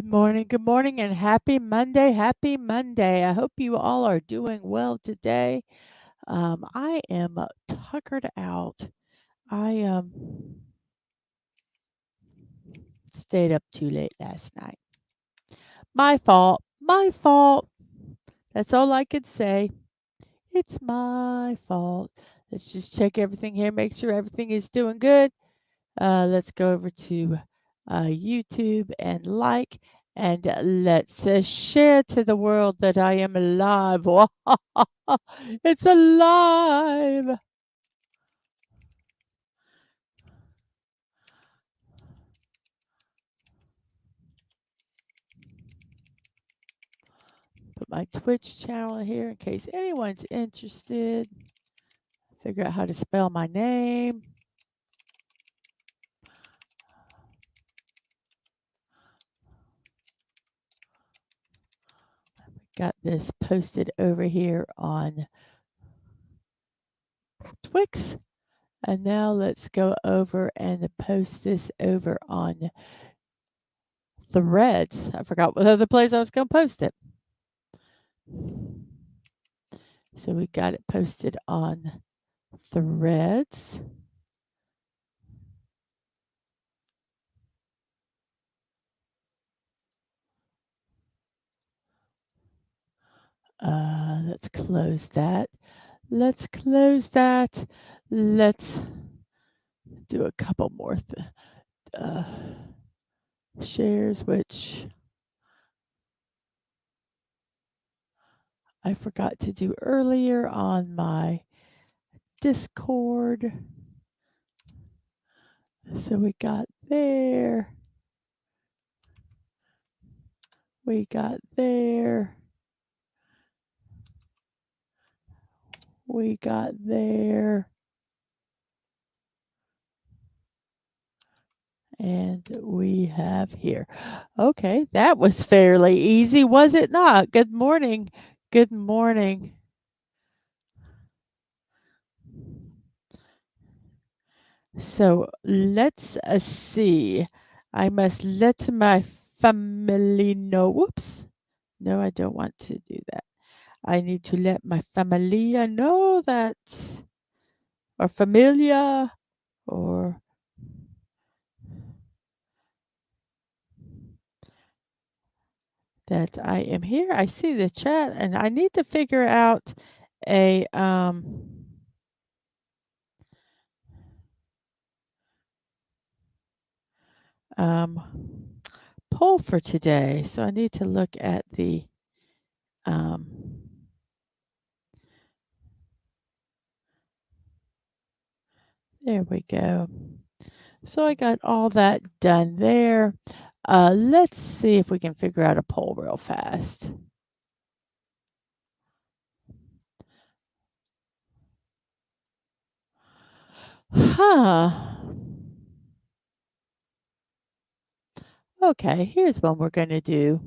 good morning, and happy Monday. I hope you all are doing well today. I am tuckered out. I stayed up too late last night. My fault. That's all I could say. It's my fault. Let's just check everything here, make sure everything is doing good. Let's go over to YouTube and like, and let's share to the world that I am alive. It's alive. Put my Twitch channel here in case anyone's interested. Figure out how to spell my name. Got this posted over here on Twix. And now let's go over and post this over on Threads. I forgot what other place I was going to post it. So we got it posted on Threads. Let's close that. Let's close that. Let's do a couple more shares, which I forgot to do earlier on my Discord. So we got there. We got there. We got there. And we have here. Okay, that was fairly easy, was it not? Good morning. Good morning. So let's see. I must let my family know. Whoops. No, I don't want to do that. I need to let my familia know that, or familia, or that I am here. I see the chat, and I need to figure out a poll for today. So I need to look at the there we go. So I got all that done there. Let's see if we can figure out a poll real fast. Huh. Okay, here's what we're going to do.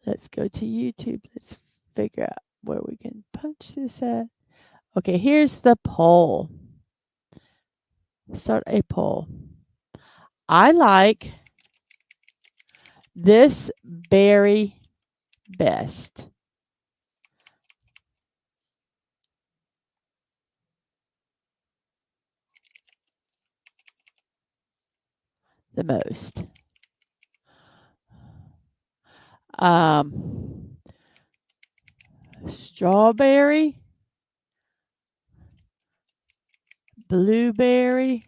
Let's go to YouTube. Let's figure out where we can punch this at. Okay, here's the poll. Start a poll. I like this berry best. The most. Strawberry, blueberry,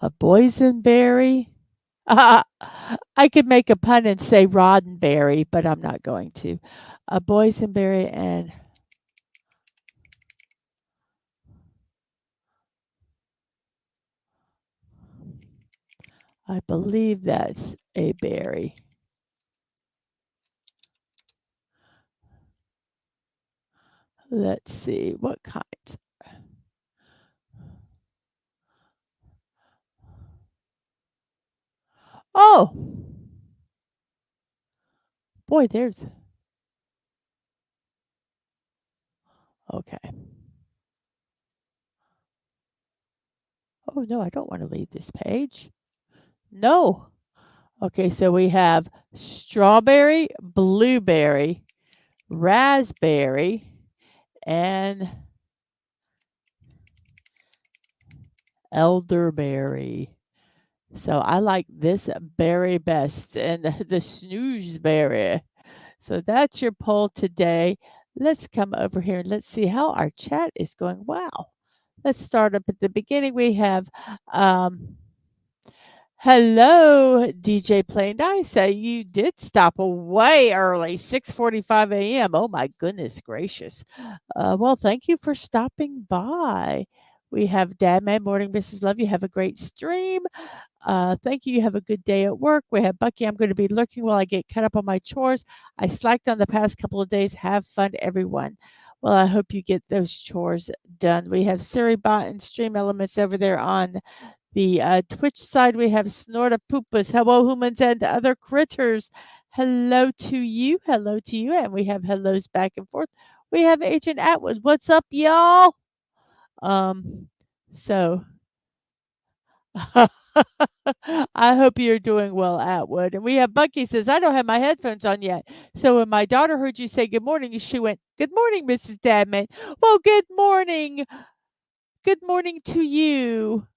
a boysenberry. I could make a pun and say roddenberry, but I'm not going to. A boysenberry, and I believe that's a berry. Let's see what kinds. Oh, boy, there's okay. Oh, no, I don't wanna leave this page. No. Okay, so we have strawberry, blueberry, raspberry, and elderberry. So I like this berry best and the snoozeberry. So that's your poll today. Let's come over here and let's see how our chat is going. Wow. Let's start up at the beginning. We have um hello, DJ Play Nice. You did stop way early, 6:45 a.m. Oh my goodness gracious. Well, thank you for stopping by. We have Dad Man Morning, Mrs. Love. You have a great stream. Thank you. You have a good day at work. We have Bucky. I'm going to be lurking while I get caught up on my chores. I slacked on the past couple of days. Have fun, everyone. Well, I hope you get those chores done. We have Siri Bot and Stream Elements over there on the Twitch side. We have Snorta Poopas. Hello, humans and other critters. Hello to you. Hello to you. And we have hellos back and forth. We have Agent Atwood. What's up, y'all? So I hope you're doing well, Atwood. And we have Bucky says, I don't have my headphones on yet. So when my daughter heard you say good morning, she went, good morning, Mrs. Dadman. Well, good morning. Good morning to you.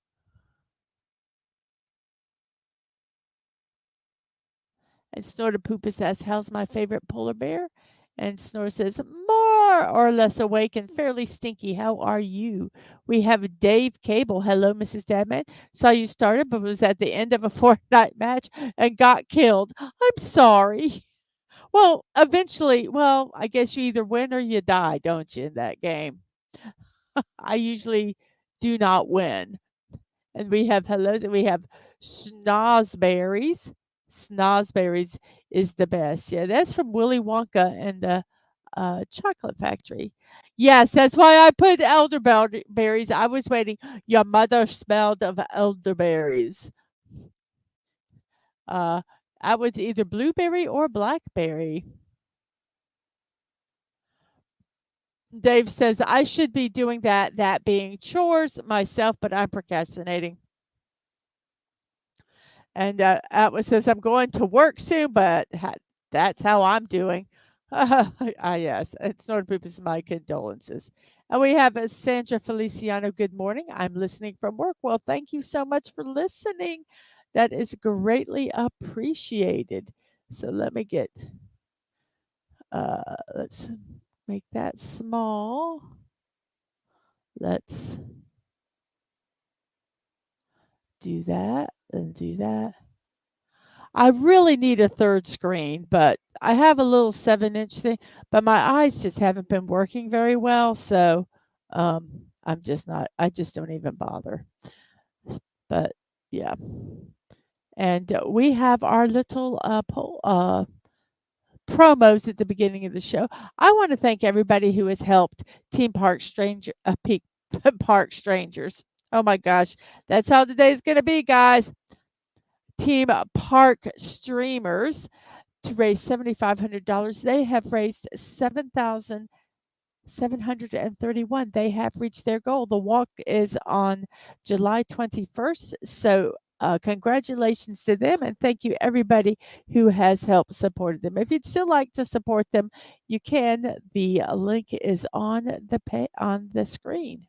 And Snortapoopus says, how's my favorite polar bear? And Snore says, more or less awake and fairly stinky. How are you? We have Dave Cable. Hello, Mrs. Dadman. Saw you started, but was at the end of a Fortnite match and got killed. I'm sorry. Well, eventually, well, I guess you either win or you die, don't you, in that game? I usually do not win. And we have hellos and we have snozberries. Snozberries is the best. Yeah, that's from Willy Wonka and the chocolate factory. Yes, that's why I put elderberries. I was waiting. Your mother smelled of elderberries. Uh, I was either blueberry or blackberry. Dave says I should be doing that being chores myself, but I'm procrastinating. And Atwood says, I'm going to work soon, but that's how I'm doing. Yes, it's not a poop, it's my condolences. And we have Sandra Feliciano. Good morning. I'm listening from work. Well, thank you so much for listening. That is greatly appreciated. So let me get, let's make that small. Let's do that and do that. I really need a third screen, but I have a little 7-inch thing, but my eyes just haven't been working very well, so, I'm just not I just don't even bother. But, yeah. And, we have our little, promos at the beginning of the show. I wanna thank everybody who has helped Team Peak Park Strangers. Oh my gosh, that's how today's gonna be, guys. Team Park Streamers to raise $7,500. They have raised 7,731. They have reached their goal. The walk is on July 21st. So, congratulations to them and thank you everybody who has helped support them. If you'd still like to support them, you can. The link is on on the screen.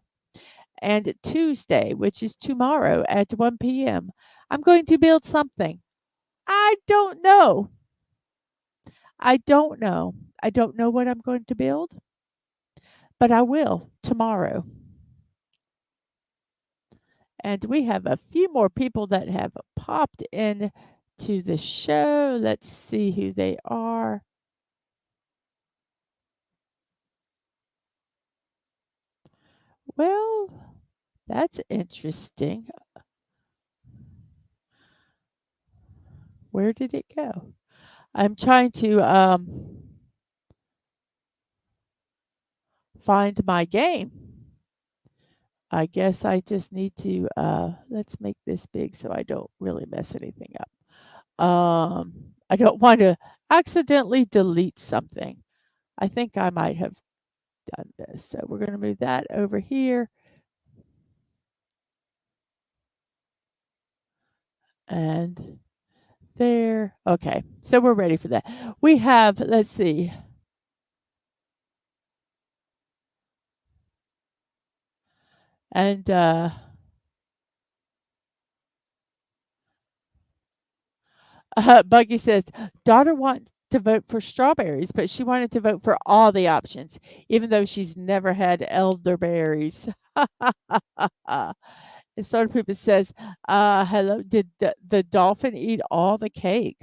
And Tuesday, which is tomorrow at 1 p.m., I'm going to build something. I don't know. I don't know. I don't know what I'm going to build, but I will tomorrow. And we have a few more people that have popped in to the show. Let's see who they are. Well, that's interesting. Where did it go? I'm trying to find my game. I guess I just need to let's make this big so I don't really mess anything up. I don't want to accidentally delete something. I think I might have done this. So we're going to move that over here and there. Okay. So we're ready for that. We have, let's see. And Buggy says, daughter wants to vote for strawberries, but she wanted to vote for all the options, even though she's never had elderberries. And Soda Poopa says, hello, did the dolphin eat all the cake?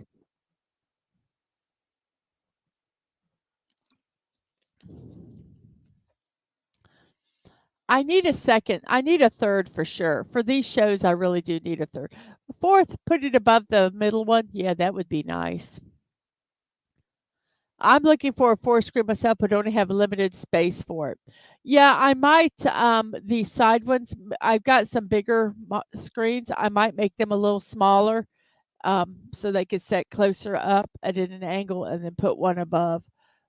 I need a second. I need a third for sure. For these shows, I really do need a third. Fourth, put it above the middle one. Yeah, that would be nice. I'm looking for a fourth screen myself, but only have limited space for it. Yeah, I might. The side ones, I've got some bigger screens. I might make them a little smaller, so they could set closer up at an angle and then put one above.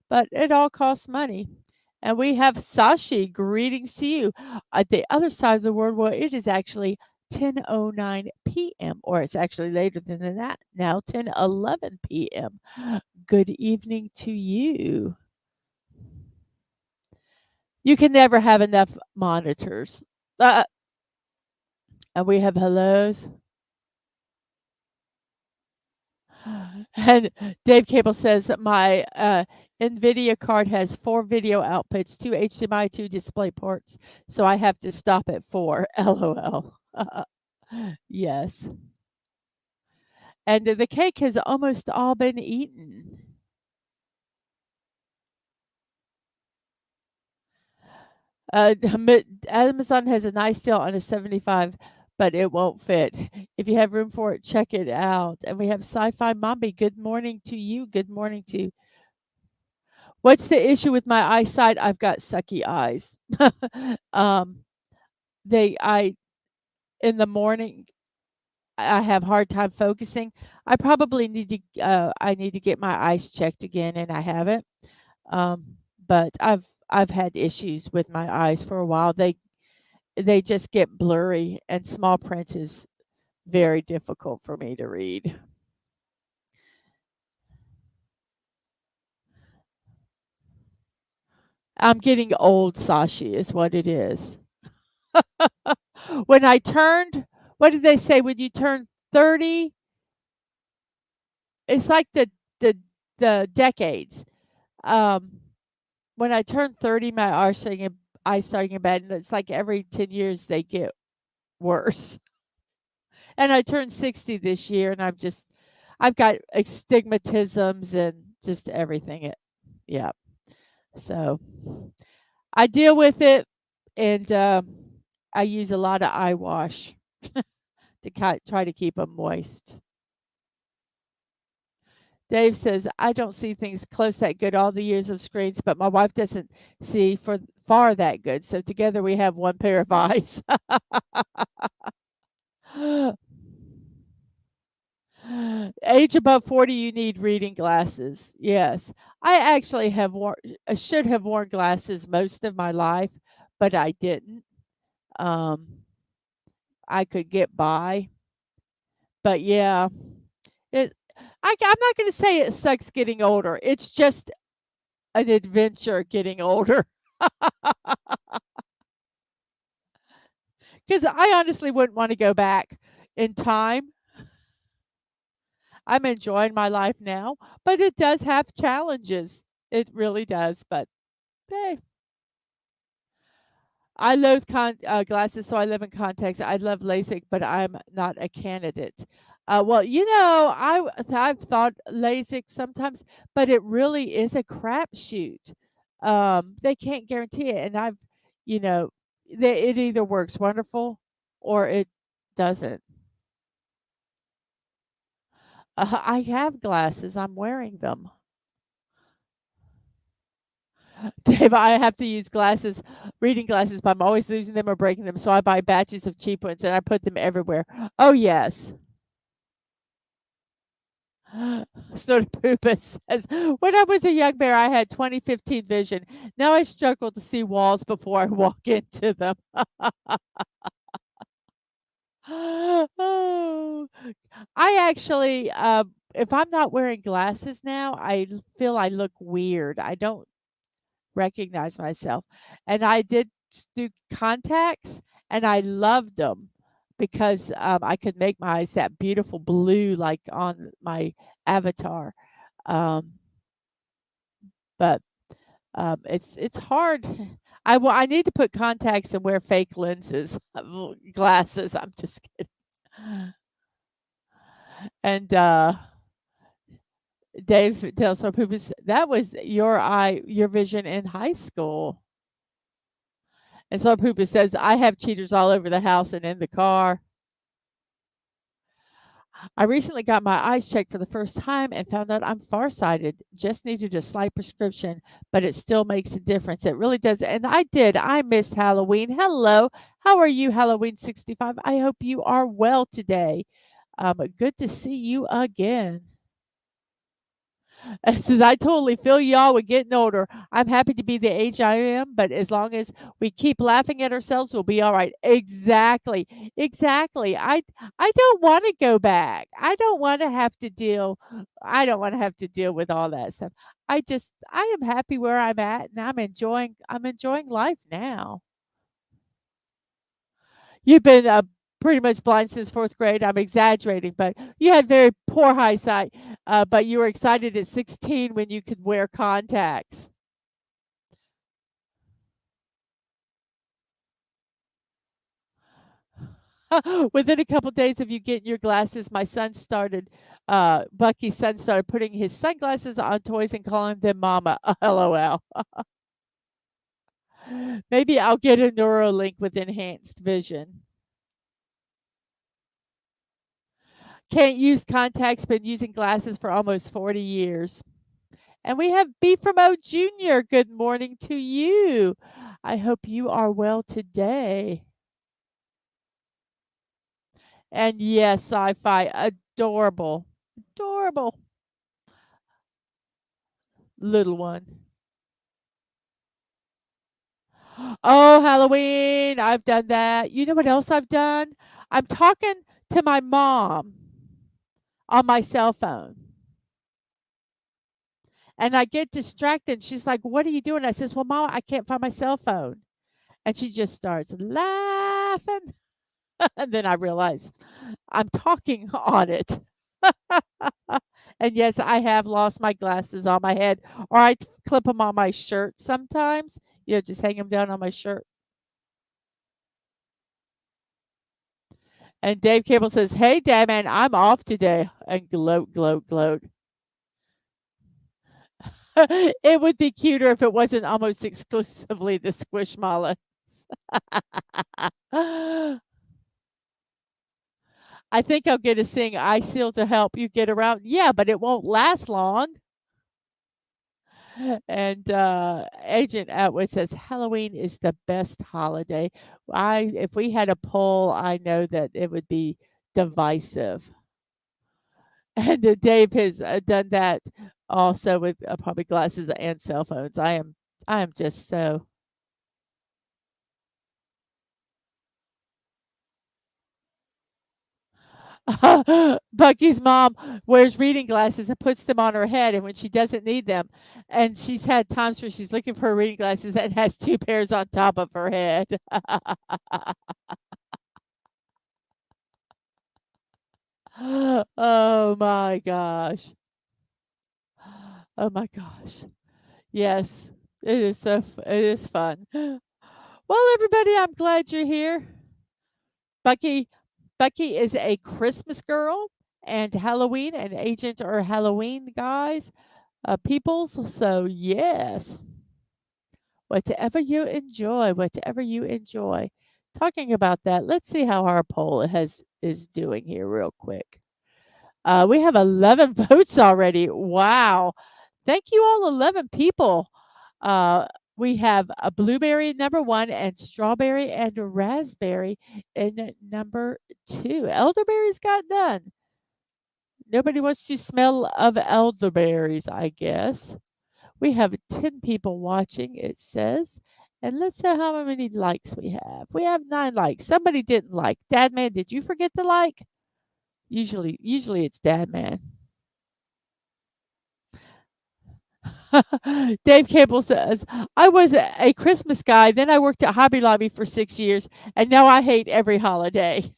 But it all costs money. And we have Sashi. Greetings to you. At the other side of the world, well, it is actually 10:09 p.m., or it's actually later than that now, 10:11 p.m. Good evening to you. You can never have enough monitors. Uh, and we have hellos. And Dave Cable says my NVIDIA card has 4 video outputs, 2 HDMI, 2 display ports, so I have to stop at 4. LOL. Yes. And the cake has almost all been eaten. Amazon has a nice deal on a 75, but it won't fit. If you have room for it, check it out. And we have Sci-Fi Mommy. Good morning to you. Good morning to What's the issue with my eyesight? I've got sucky eyes. um, I in the morning I have hard time focusing. I need to get my eyes checked again, and I haven't. But I've had issues with my eyes for a while. They just get blurry, and small print is very difficult for me to read. I'm getting old, Sashi, is what it is. When I turned, what did they say? When you turn 30, it's like the decades. Um, when I turned 30, my eyes starting in bad, and it's like every 10 years they get worse. And I turned 60 this year, and I've got astigmatisms and just everything. Yeah. So I deal with it, and I use a lot of eye wash to try to keep them moist. Dave says, I don't see things close that good all the years of screens, but my wife doesn't see for far that good. So together we have one pair of eyes. Age above 40, you need reading glasses. Yes. I actually should have worn glasses most of my life, but I didn't. Um, I could get by. But yeah, I'm not going to say it sucks getting older. It's just an adventure getting older. Because I honestly wouldn't want to go back in time. I'm enjoying my life now, but it does have challenges. It really does. But hey, I loathe glasses, so I live in contacts. I love LASIK, but I'm not a candidate. Well, I've thought LASIK sometimes, but it really is a crapshoot. They can't guarantee it, and you know, it either works wonderful or it doesn't. I have glasses. I'm wearing them. Dave, I have to use reading glasses, but I'm always losing them or breaking them. So I buy batches of cheap ones and I put them everywhere. Oh, yes. Snooty says, "When I was a young bear, I had 20/15 vision. Now I struggle to see walls before I walk into them." Oh, I actually, if I'm not wearing glasses now, feel I look weird. I don't recognize myself. And I did do contacts, and I loved them because, I could make my eyes that beautiful blue like on my avatar. Um, but, it's hard. I need to put contacts and wear fake lenses, glasses. I'm just kidding. And, Dave tells her purpose that was your vision in high school. And so Poopa says, I have cheaters all over the house and in the car. I recently got my eyes checked for the first time and found out I'm farsighted. Just needed a slight prescription, but it still makes a difference. It really does. And I did. I missed Halloween. Hello. How are you, Halloween 65? I hope you are well today. Good to see you again. And says, I totally feel y'all with getting older. I'm happy to be the age I am, but as long as we keep laughing at ourselves, we'll be all right. Exactly. Exactly. I don't want to go back. I don't want to have to deal with all that stuff. I am happy where I'm at and I'm enjoying life now. You've been pretty much blind since fourth grade. I'm exaggerating, but you had very poor eyesight, but you were excited at 16 when you could wear contacts. Within a couple days of you getting your glasses, Bucky's son started putting his sunglasses on toys and calling them Mama. LOL. Maybe I'll get a Neuralink with enhanced vision. Can't use contacts, been using glasses for almost 40 years. And we have B from O Jr. Good morning to you. I hope you are well today. And yes, sci-fi, adorable, adorable little one. Oh, Halloween, I've done that. You know what else I've done? I'm talking to my mom on my cell phone. And I get distracted. She's like, "What are you doing?" I says, "Well, Mom, I can't find my cell phone." And she just starts laughing. And then I realize I'm talking on it. And yes, I have lost my glasses on my head, or I clip them on my shirt sometimes. Just hang them down on my shirt. And Dave Cable says, "Hey, Dad, man, I'm off today." And gloat, gloat, gloat. It would be cuter if it wasn't almost exclusively the Squishmallows. I think I'll get to sing "I Seal to Help You Get Around." Yeah, but it won't last long. And Agent Atwood says Halloween is the best holiday. If we had a poll, I know that it would be divisive. And Dave has done that also with probably glasses and cell phones. I am just so. Bucky's mom wears reading glasses and puts them on her head, and when she doesn't need them, and she's had times where she's looking for her reading glasses and has two pairs on top of her head. Oh my gosh. Oh my gosh. Yes, it is fun. Well, everybody, I'm glad you're here. Bucky Bucky is a Christmas girl, and Halloween and Agent are Halloween guys, peoples. So yes, whatever you enjoy, whatever you enjoy. Talking about that, let's see how our poll is doing here real quick. We have 11 votes already. Wow. Thank you all 11 people. Uh, we have a blueberry number 1 and strawberry and raspberry in number 2. Elderberries got done. Nobody wants to smell of elderberries, I guess. We have 10 people watching, it says. And let's see how many likes we have. We have 9 likes. Somebody didn't like. Dadman, did you forget to like? Usually it's Dadman. Dave Campbell says, I was a Christmas guy, then I worked at Hobby Lobby for 6 years, and now I hate every holiday.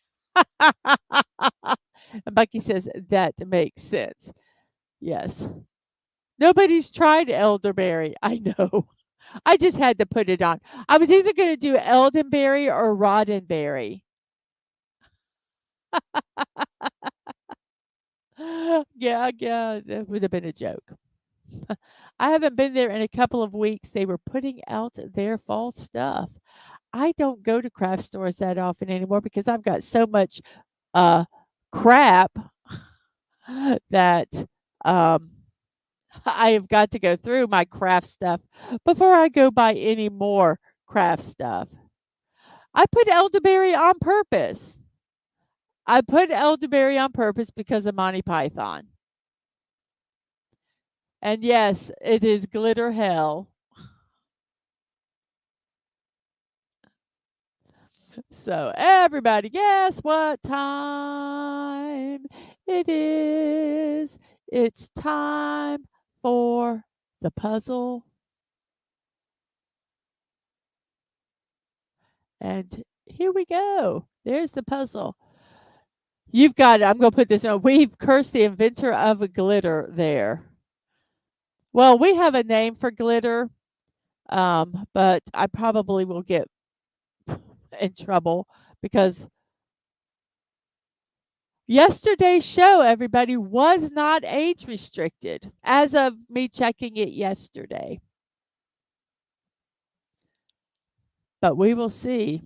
And Bucky says, that makes sense. Yes. Nobody's tried elderberry. I know. I just had to put it on. I was either going to do elderberry or roddenberry. Yeah, that would have been a joke. I haven't been there in a couple of weeks. They were putting out their fall stuff. I don't go to craft stores that often anymore because I've got so much uh crap that um I have got to go through my craft stuff before I go buy any more craft stuff. I put elderberry on purpose. I put elderberry on purpose because of Monty Python. And yes, it is glitter hell. So, everybody, guess what time it is? It's time for the puzzle. And here we go. There's the puzzle. You've got it. I'm going to put this on. We've cursed the inventor of a glitter there. Well, we have a name for glitter, but I probably will get in trouble because yesterday's show, everybody, was not age restricted as of me checking it yesterday. But we will see.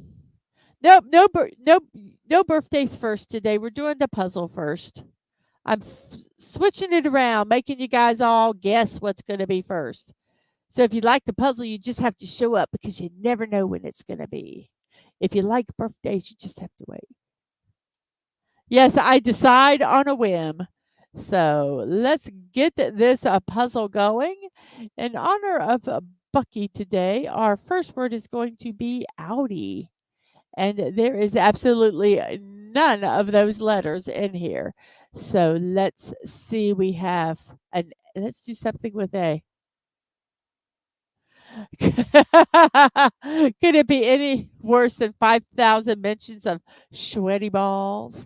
Nope, no birthdays first today. We're doing the puzzle first. I'm switching it around, making you guys all guess what's going to be first. So if you like the puzzle, you just have to show up because you never know when it's going to be. If you like birthdays, you just have to wait. Yes, I decide on a whim. So let's get this puzzle going. In honor of Bucky today, our first word is going to be Audi. And there is absolutely none of those letters in here. So let's see. We have let's do something with A. Could it be any worse than 5,000 mentions of sweaty balls?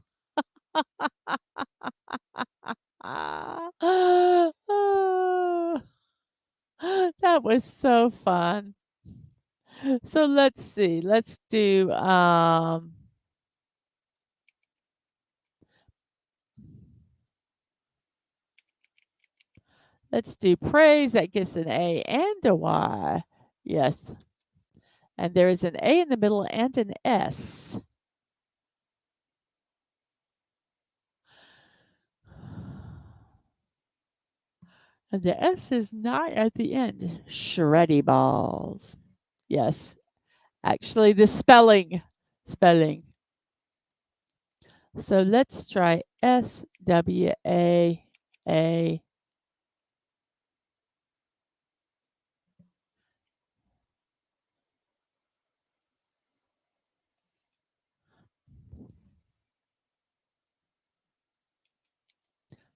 That was so fun. So let's see. Let's do praise. That gets an A and a Y. Yes. And there is an A in the middle and an S. And the S is not at the end. Shreddy balls. Yes. Actually, the spelling. So let's try SWAA.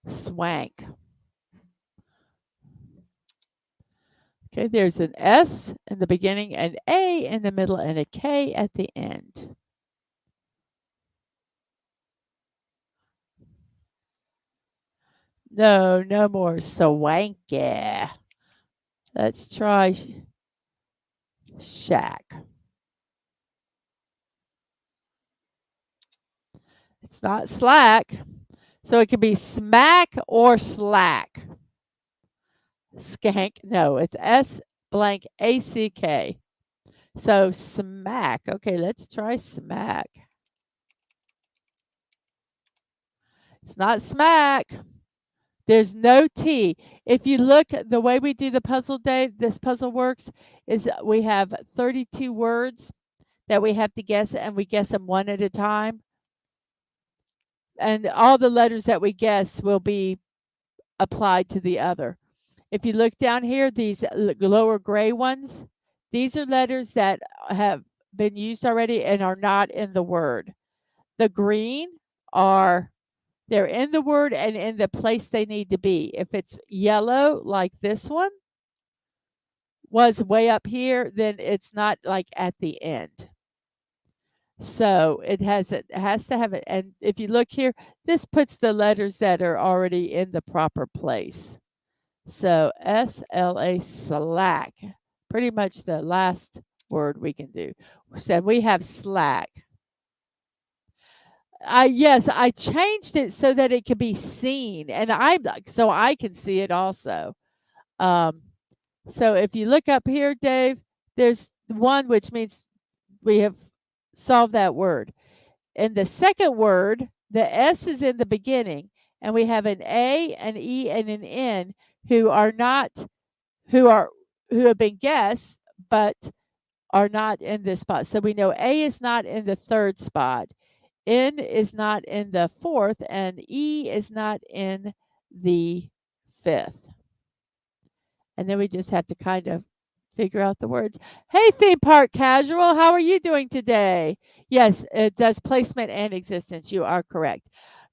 Swank. Okay, there's an S in the beginning, an A in the middle, and a K at the end. No, no more swanky. Let's try shack. It's not slack. So it can be smack or slack. Skank. No, it's S blank ACK. So smack. Okay, let's try smack. It's not smack. There's no T. If you look at the way we do the puzzle, Dave, this puzzle works is we have 32 words that we have to guess, and we guess them one at a time. and all the letters that we guess will be applied to the other. If you look down here, these lower gray ones, these are letters that have been used already and are not in the word. The green are they're in the word and in the place they need to be. If it's yellow, like this one was way up here, then it's not like at the end. So it has to have it. And if you look here, this puts the letters that are already in the proper place. So SLA slack, pretty much the last word we can do. So we have slack. Yes, I changed it so that it can be seen, and so I can see it also. Um, so if you look up here, Dave, there's one which means we have solved that word. In the second word, the S is in the beginning, and we have an A, an E, and an N who are not who are who have been guessed, but are not in this spot. So we know A is not in the third spot. N is not in the fourth, and E is not in the fifth. And then we just have to kind of figure out the words. Hey, theme park casual, how are you doing today? Yes, it does placement and existence. You are correct.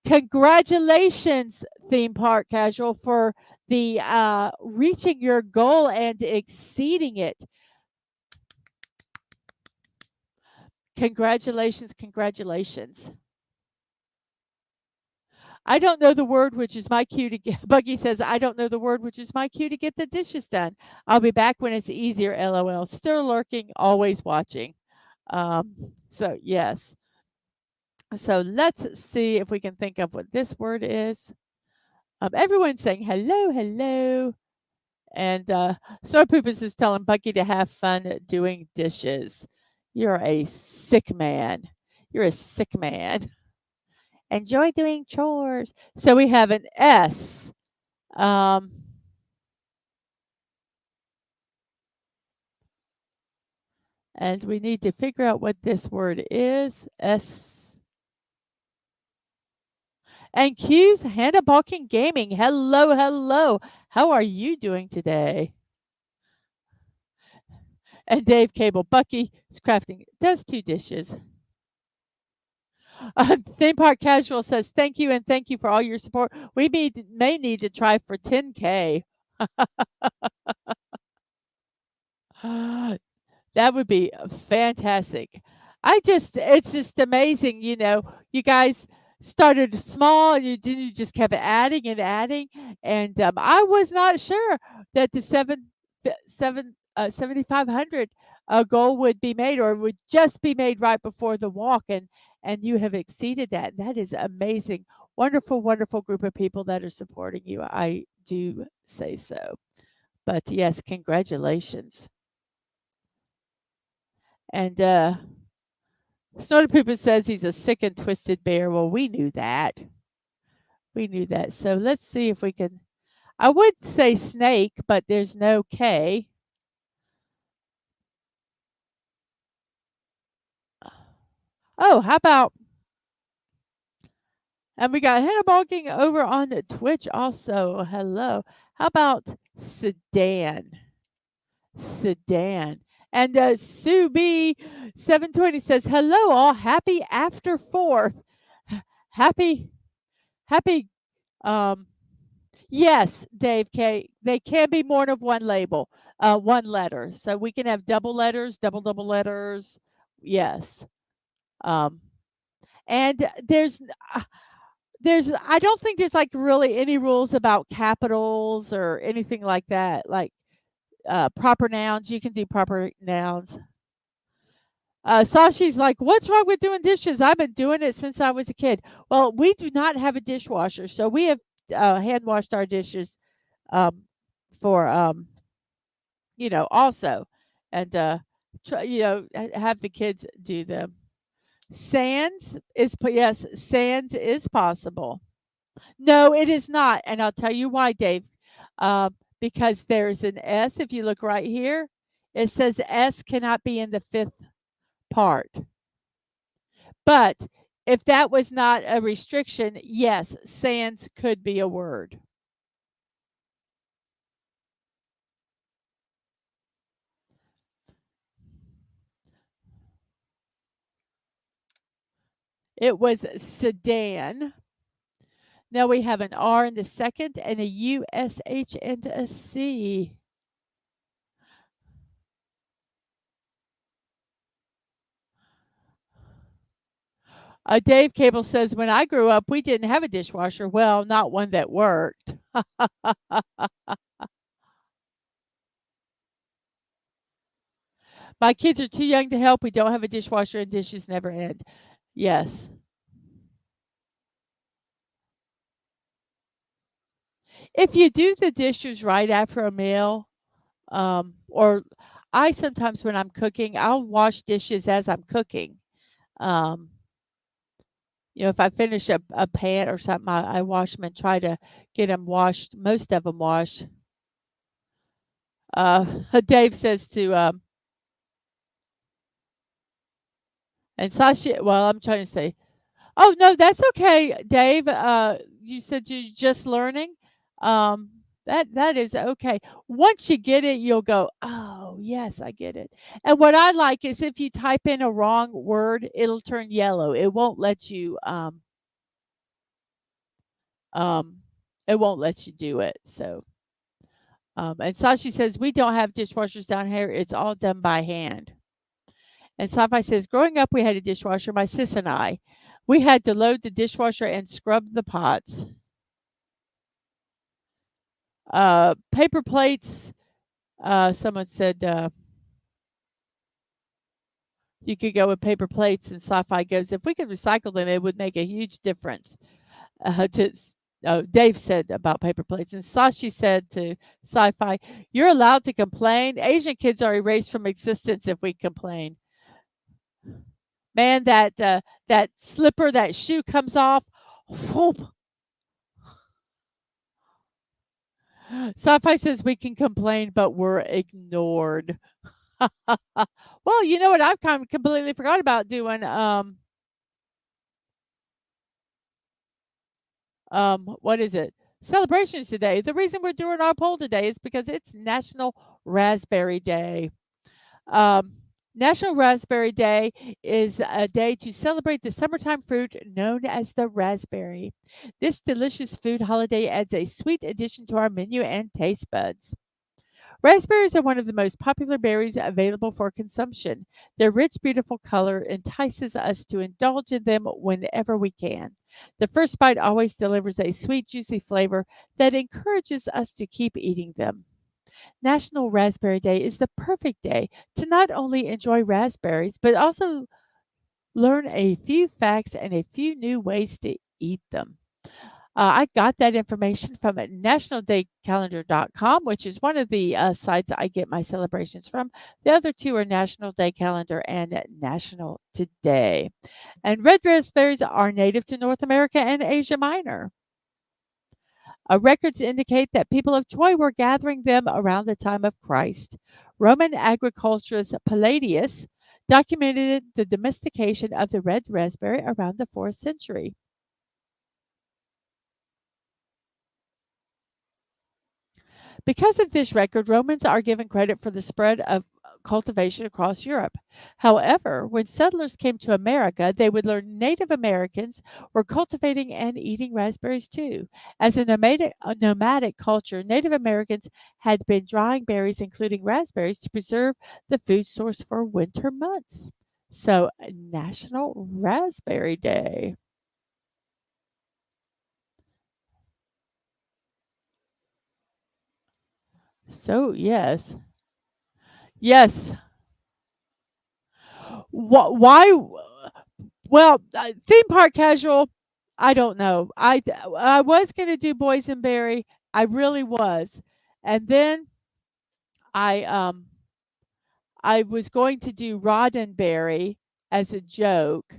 Congratulations, theme park casual, for the reaching your goal and exceeding it. Congratulations, congratulations. I don't know the word, which is my cue to get. Buggy says, I don't know the word, which is my cue to get the dishes done. I'll be back when it's easier, LOL. Still lurking, always watching. So, yes. So, let's see if we can think of what this word is. Everyone's saying hello, hello. And Snow Poopus is telling Bucky to have fun doing dishes. You're a sick man. You're a sick man. Enjoy doing chores. So we have an S. Um, and we need to figure out what this word is. S. And Q's Hannah Balking Gaming. Hello, hello. How are you doing today? And Dave Cable, Bucky is crafting, does 2 dishes. Theme Park Casual says, thank you and thank you for all your support. We may need to try for 10K. That would be fantastic. It's just amazing, you guys started small, you just kept adding and adding, and I was not sure that the 7,500 goal would be made or would just be made right before the walk, and you have exceeded that. That is amazing. Wonderful, wonderful group of people that are supporting you. I do say so. But yes, congratulations. And Snorter Pooper says he's a sick and twisted bear. Well, we knew that. We knew that. So let's see if we can. I would say snake, but there's no K. Oh, how about. And we got Hannah Balking over on Twitch also. Hello. How about sedan? Sedan. And Sue B 720 says, hello all. Happy after 4th. Happy, happy yes, Dave K. They can be more than one label, one letter. So we can have double letters, double letters. Yes. Um, and there's I don't think there's like really any rules about capitals or anything like that. Like proper nouns, you can do proper nouns. Sashi's like, what's wrong with doing dishes? I've been doing it since I was a kid. Well, we do not have a dishwasher, so we have hand washed our dishes um, for also, and have the kids do them. Yes, sands is possible. No, it is not, and I'll tell you why, Dave. Because there's an S. If you look right here, it says S cannot be in the fifth part. But if that was not a restriction, yes, sans could be a word. It was sedan. Now we have an R in the second and a USH and a C. Dave Cable says, when I grew up, we didn't have a dishwasher. Well, not one that worked. My kids are too young to help. We don't have a dishwasher and dishes never end. Yes. If you do the dishes right after a meal, or I sometimes when I'm cooking, I'll wash dishes as I'm cooking. Um, if I finish a pan or something, I wash them and try to get them washed, most of them washed. Uh, Dave says to, and Sasha, well, I'm trying to say, oh, no, that's okay, Dave. You said you're just learning. Um, that is okay. Once you get it, you'll go, "Oh, yes, I get it." And what I like is if you type in a wrong word, it'll turn yellow. Um, it won't let you do it. So, and Sashi says we don't have dishwashers down here. It's all done by hand. And Sci-Fi says, growing up, we had a dishwasher. My sis and I, we had to load the dishwasher and scrub the pots. Paper plates. Someone said you could go with paper plates, and Sci-Fi goes, if we could recycle them, it would make a huge difference. Dave said about paper plates, and Sashi said to Sci-Fi, "You're allowed to complain. Asian kids are erased from existence if we complain." Man, that slipper, that shoe comes off. Whoop. Sci-Fi says we can complain, but we're ignored. Well, you know what? I've kind of completely forgot about doing. What is it? Celebrations today. The reason we're doing our poll today is because it's National Raspberry Day. Um, National Raspberry Day is a day to celebrate the summertime fruit known as the raspberry. This delicious food holiday adds a sweet addition to our menu and taste buds. Raspberries are one of the most popular berries available for consumption. Their rich, beautiful color entices us to indulge in them whenever we can. The first bite always delivers a sweet, juicy flavor that encourages us to keep eating them. National Raspberry Day is the perfect day to not only enjoy raspberries, but also learn a few facts and a few new ways to eat them. I got that information from nationaldaycalendar.com, which is one of the sites I get my celebrations from. The other two are National Day Calendar and National Today. And red raspberries are native to North America and Asia Minor. Records indicate that people of Troy were gathering them around the time of Christ. Roman agriculturist Palladius documented the domestication of the red raspberry around the 4th century. Because of this record, Romans are given credit for the spread of cultivation across Europe. However, when settlers came to America, they would learn Native Americans were cultivating and eating raspberries too. As a nomadic culture, Native Americans had been drying berries, including raspberries, to preserve the food source for winter months. So, National Raspberry Day. So, yes. Yes. Why? Well, theme park casual, I don't know. I was gonna do boysenberry, I really was, and then I was going to do Roddenberry as a joke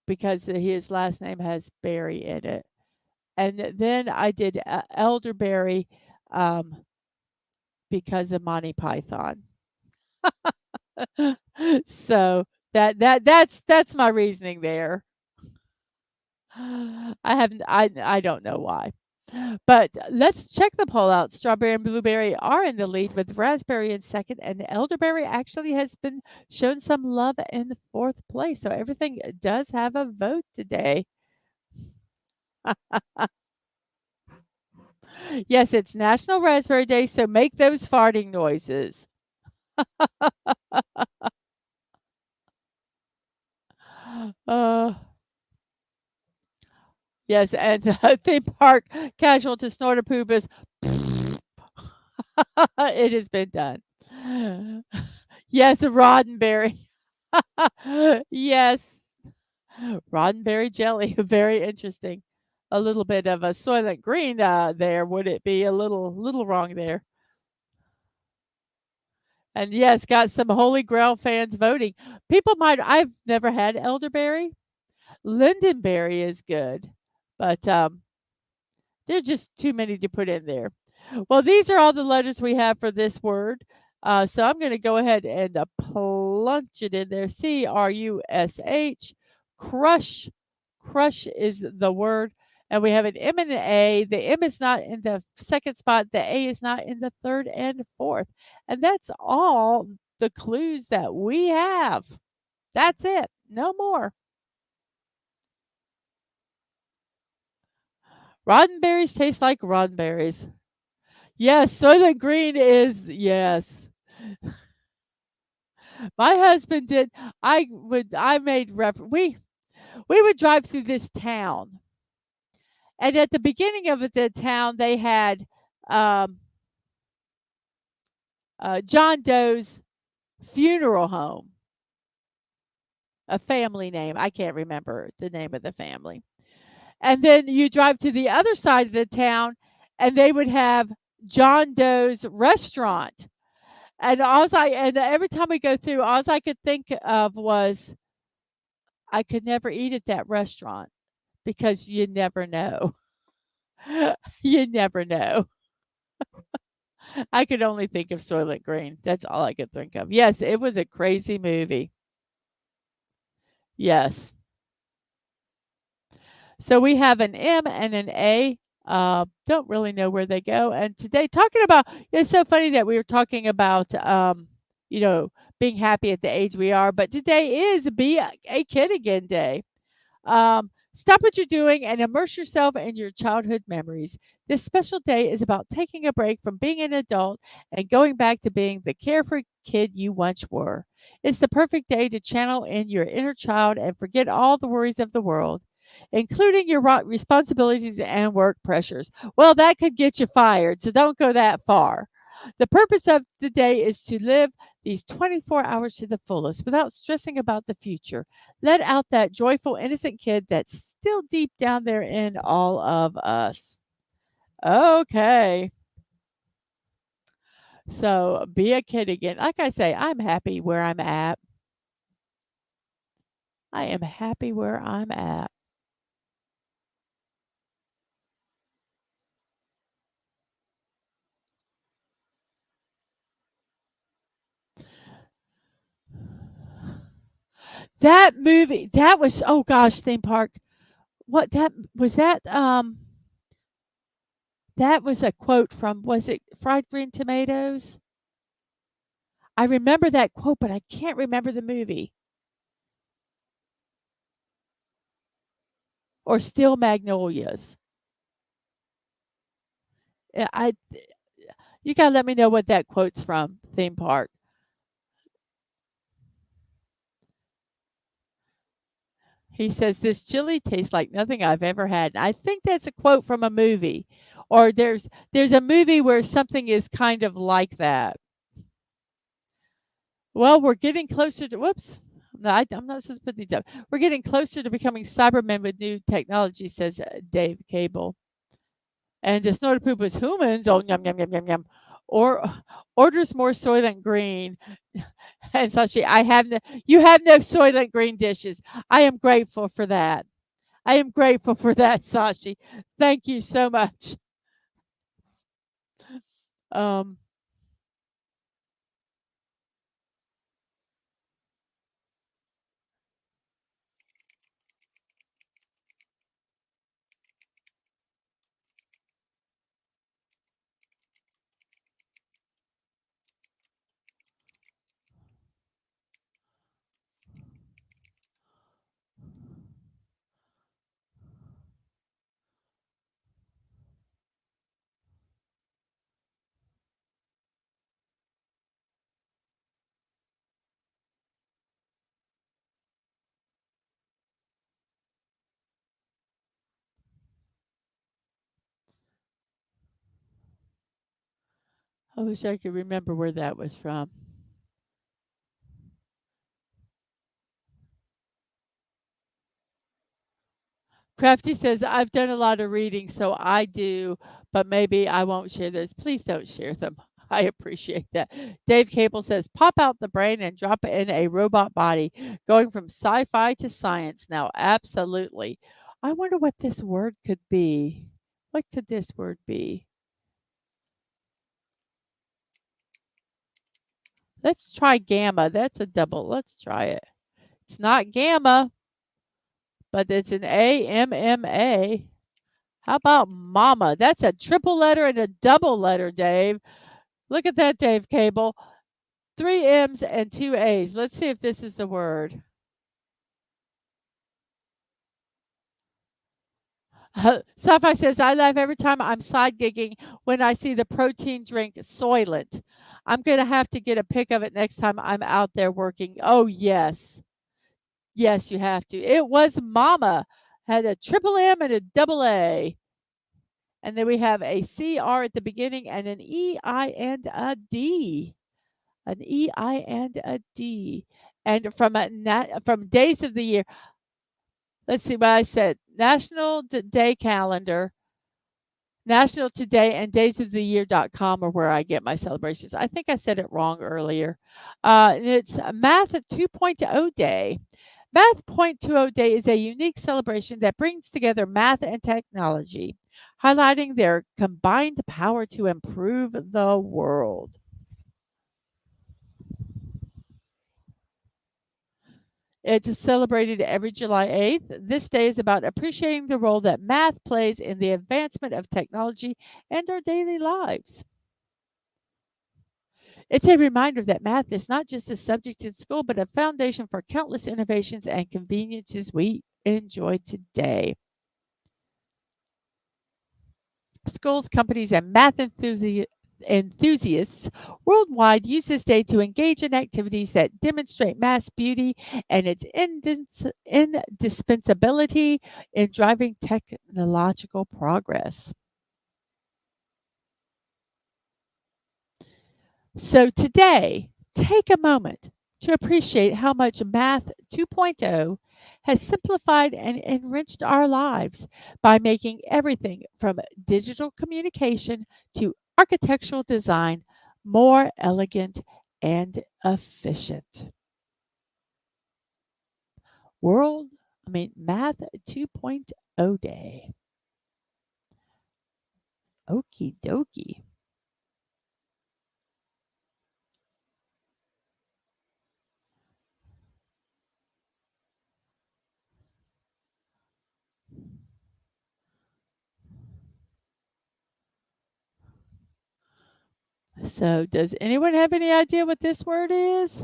because his last name has berry in it, and then I did, elderberry, um, because of Monty Python. So, that's my reasoning there. I don't know why. But let's check the poll out. Strawberry and blueberry are in the lead with raspberry in second, and elderberry actually has been shown some love in the fourth place. So everything does have a vote today. Yes, it's National Raspberry Day, so make those farting noises. Uh, yes, and theme park casual to snort a poop is it has been done. Yes, Roddenberry. Yes, Roddenberry jelly, very interesting. A little bit of a Soylent Green, there, would it be? A little wrong there. And yes, got some Holy Grail fans voting. People might I've never had elderberry. Lindenberry is good, but, there's just too many to put in there. Well, these are all the letters we have for this word. So I'm going to go ahead and plunge it in there. Crush. Crush. Crush is the word. And we have an M and an A. The M is not in the second spot. The A is not in the third and fourth. And that's all the clues that we have. That's it. No more. Roddenberries taste like roddenberries. Yes, Soylent Green is yes. My husband did I made we would drive through this town, and at the beginning of the town, they had, um, John Doe's funeral home, a family name. I can't remember the name of the family. And then you drive to the other side of the town, and they would have John Doe's restaurant. And every time we go through, alls I could think of was I could never eat at that restaurant because you never know. You never know. I could only think of Soylent Green. That's all I could think of. Yes, it was a crazy movie. Yes. So we have an M and an A. Don't really know where they go. And today, talking about it's so funny that we were talking about, you know, being happy at the age we are. But today is Be a Kid Again Day. Stop what you're doing and immerse yourself in your childhood memories. This special day is about taking a break from being an adult and going back to being the carefree kid you once were. It's the perfect day to channel in your inner child and forget all the worries of the world, including your responsibilities and work pressures. Well, that could get you fired, so don't go that far. The purpose of the day is to live these 24 hours to the fullest without stressing about the future. Let out that joyful, innocent kid that's still deep down there in all of us. Okay. So be a kid again. Like I say, I'm happy where I'm at. I am happy where I'm at. That movie, that was oh gosh, theme park. What that was a quote from was it Fried Green Tomatoes? I remember that quote, but I can't remember the movie. Or Steel Magnolias. I you gotta let me know what that quote's from, theme park. He says, "This chili tastes like nothing I've ever had." And I think that's a quote from a movie, or there's a movie where something is kind of like that. Well, we're getting closer to whoops. No, I'm not supposed to put these up. We're getting closer to becoming Cybermen with new technology, says Dave Cable. And the snorted poop was humans. Oh, yum, yum, yum, yum, yum. Or orders more Soylent Green. And Sashi, you have no Soylent Green dishes. I am grateful for that. I am grateful for that, Sashi. Thank you so much. Um, I wish I could remember where that was from. Crafty says, I've done a lot of reading, so I do, but maybe I won't share those. Please don't share them. I appreciate that. Dave Cable says, pop out the brain and drop it in a robot body, going from sci fi to science now. Absolutely. I wonder what this word could be. What could this word be? Let's try gamma. That's a double. Let's try it. It's not gamma, but it's an AMMA. How about mama? That's a triple letter and a double letter, Dave. Look at that, Dave Cable. 3 M's and 2 A's. Let's see if this is the word. Sci-Fi says, I laugh every time I'm side gigging when I see the protein drink Soylent. I'm going to have to get a pic of it next time I'm out there working. Oh, yes. Yes, you have to. It was Mama. Had a triple M and a double A. And then we have a CR at the beginning and an EI and a D. An EI and a D. And from days of the year, let's see what I said. National Day Calendar, National Today, and daysoftheyear.com are where I get my celebrations. I think I said it wrong earlier. And it's Math 2.0 Day. Math 2.0 Day is a unique celebration that brings together math and technology, highlighting their combined power to improve the world. It's celebrated every July 8th. This day is about appreciating the role that math plays in the advancement of technology and our daily lives. It's a reminder that math is not just a subject in school, but a foundation for countless innovations and conveniences we enjoy today. Schools, companies, and math enthusiasts worldwide use this day to engage in activities that demonstrate math's beauty and its indispensability in driving technological progress. So today, take a moment to appreciate how much Math 2.0 has simplified and enriched our lives by making everything from digital communication to architectural design more elegant and efficient. Math 2.0 Day. Okie dokie. So, does anyone have any idea what this word is?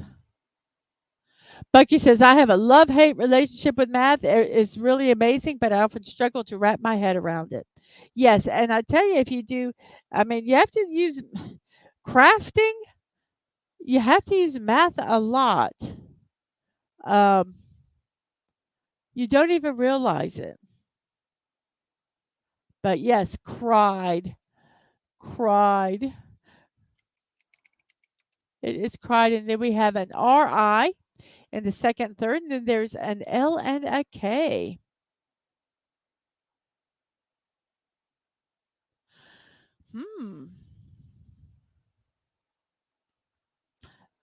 Bucky says, I have a love hate relationship with math. It's really amazing, but I often struggle to wrap my head around it. Yes. And I tell you, if you do, you have to use crafting, you have to use math a lot. Um, you don't even realize it. But yes, cried. Cried. It is cried. And then we have an RI in the second, third, and then there's an L and a K. Hmm.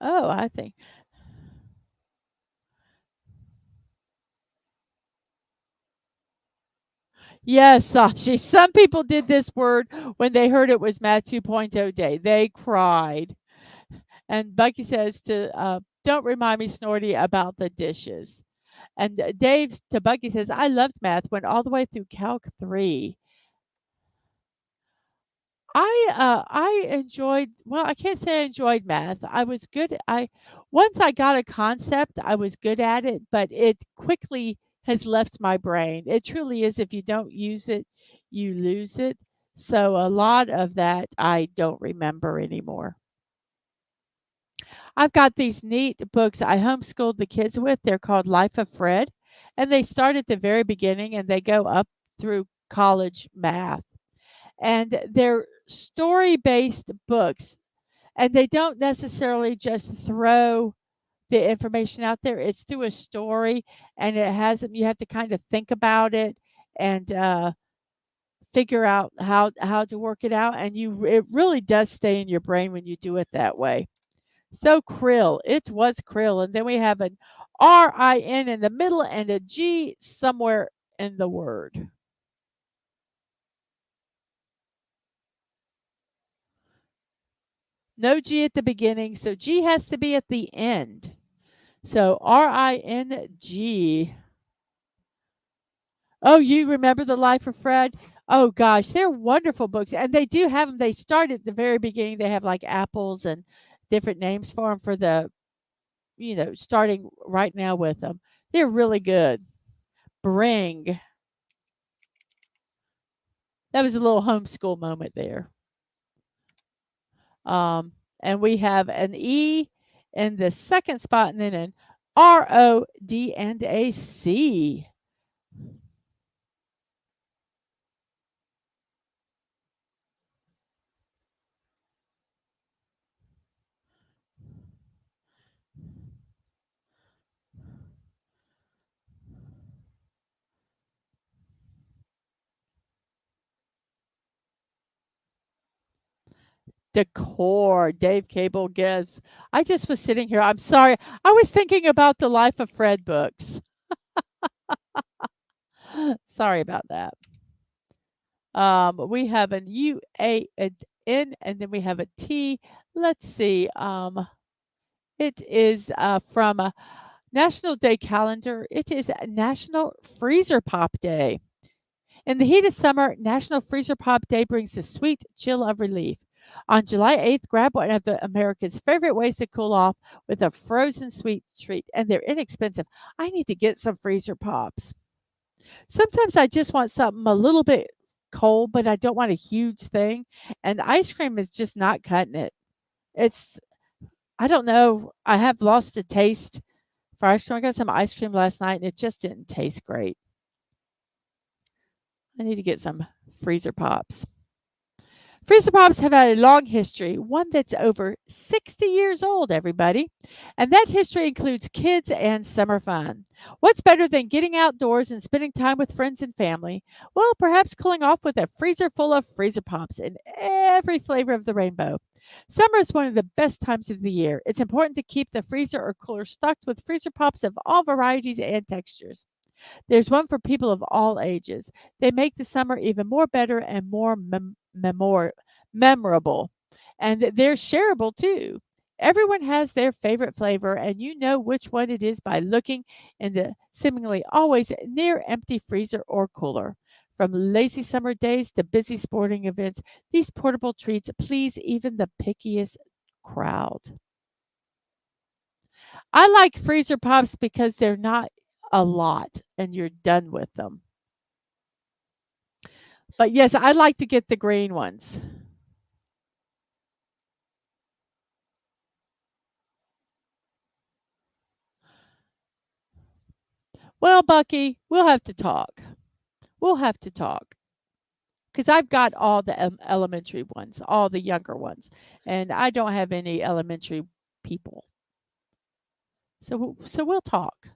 Oh, I think. Yes, Sashi. Some people did this word when they heard it was Math 2.0 Day. They cried. And Bucky says don't remind me, Snorty, about the dishes. And Dave to Bucky says, I loved math, went all the way through Calc 3. I enjoyed, well, I can't say I enjoyed math. I was good. Once I got a concept, I was good at it, but it quickly has left my brain. It truly is. If you don't use it, you lose it. So a lot of that I don't remember anymore. I've got these neat books I homeschooled the kids with. They're called Life of Fred, and they start at the very beginning and they go up through college math. And they're story based books. and they don't necessarily just throw the information out there. It's through a story, and it has you have to kind of think about it and figure out how to work it out, and it really does stay in your brain when you do it that way. So krill, it was krill, and then we have an RIN in the middle and a G somewhere in the word. No G at the beginning, so G has to be at the end. So RING. Oh, you remember The Life of Fred? Oh gosh, they're wonderful books, and they do have them. They start at the very beginning. They have like apples and different names for them for the starting right now with them. They're really good. Bring. That was a little homeschool moment there. And we have an E in the second spot, and then an ROD and a C. Decor. Dave Cable gives. I just was sitting here. I'm sorry. I was thinking about the Life of Fred books. Sorry about that. We have an U, A, an N, and then we have a T. Let's see. It is from a National Day calendar. It is National Freezer Pop Day. In the heat of summer, National Freezer Pop Day brings the sweet chill of relief. On July 8th, grab one of the America's favorite ways to cool off with a frozen sweet treat, and they're inexpensive. I need to get some freezer pops. Sometimes I just want something a little bit cold, but I don't want a huge thing, and ice cream is just not cutting it. It's I don't know. I have lost a taste for ice cream. I got some ice cream last night, and it just didn't taste great. I need to get some freezer pops. Freezer Pops have had a long history, one that's over 60 years old, everybody. And that history includes kids and summer fun. What's better than getting outdoors and spending time with friends and family? Well, perhaps cooling off with a freezer full of Freezer Pops in every flavor of the rainbow. Summer is one of the best times of the year. It's important to keep the freezer or cooler stocked with Freezer Pops of all varieties and textures. There's one for people of all ages. They make the summer even more better and more memorable. And they're shareable too. Everyone has their favorite flavor, and you know which one it is by looking in the seemingly always near empty freezer or cooler. From lazy summer days to busy sporting events, these portable treats please even the pickiest crowd. I like freezer pops because they're not a lot and you're done with them. But yes, I like to get the green ones. Well, Bucky, we'll have to talk. We'll have to talk because I've got all the elementary ones, all the younger ones, and I don't have any elementary people. So we'll talk.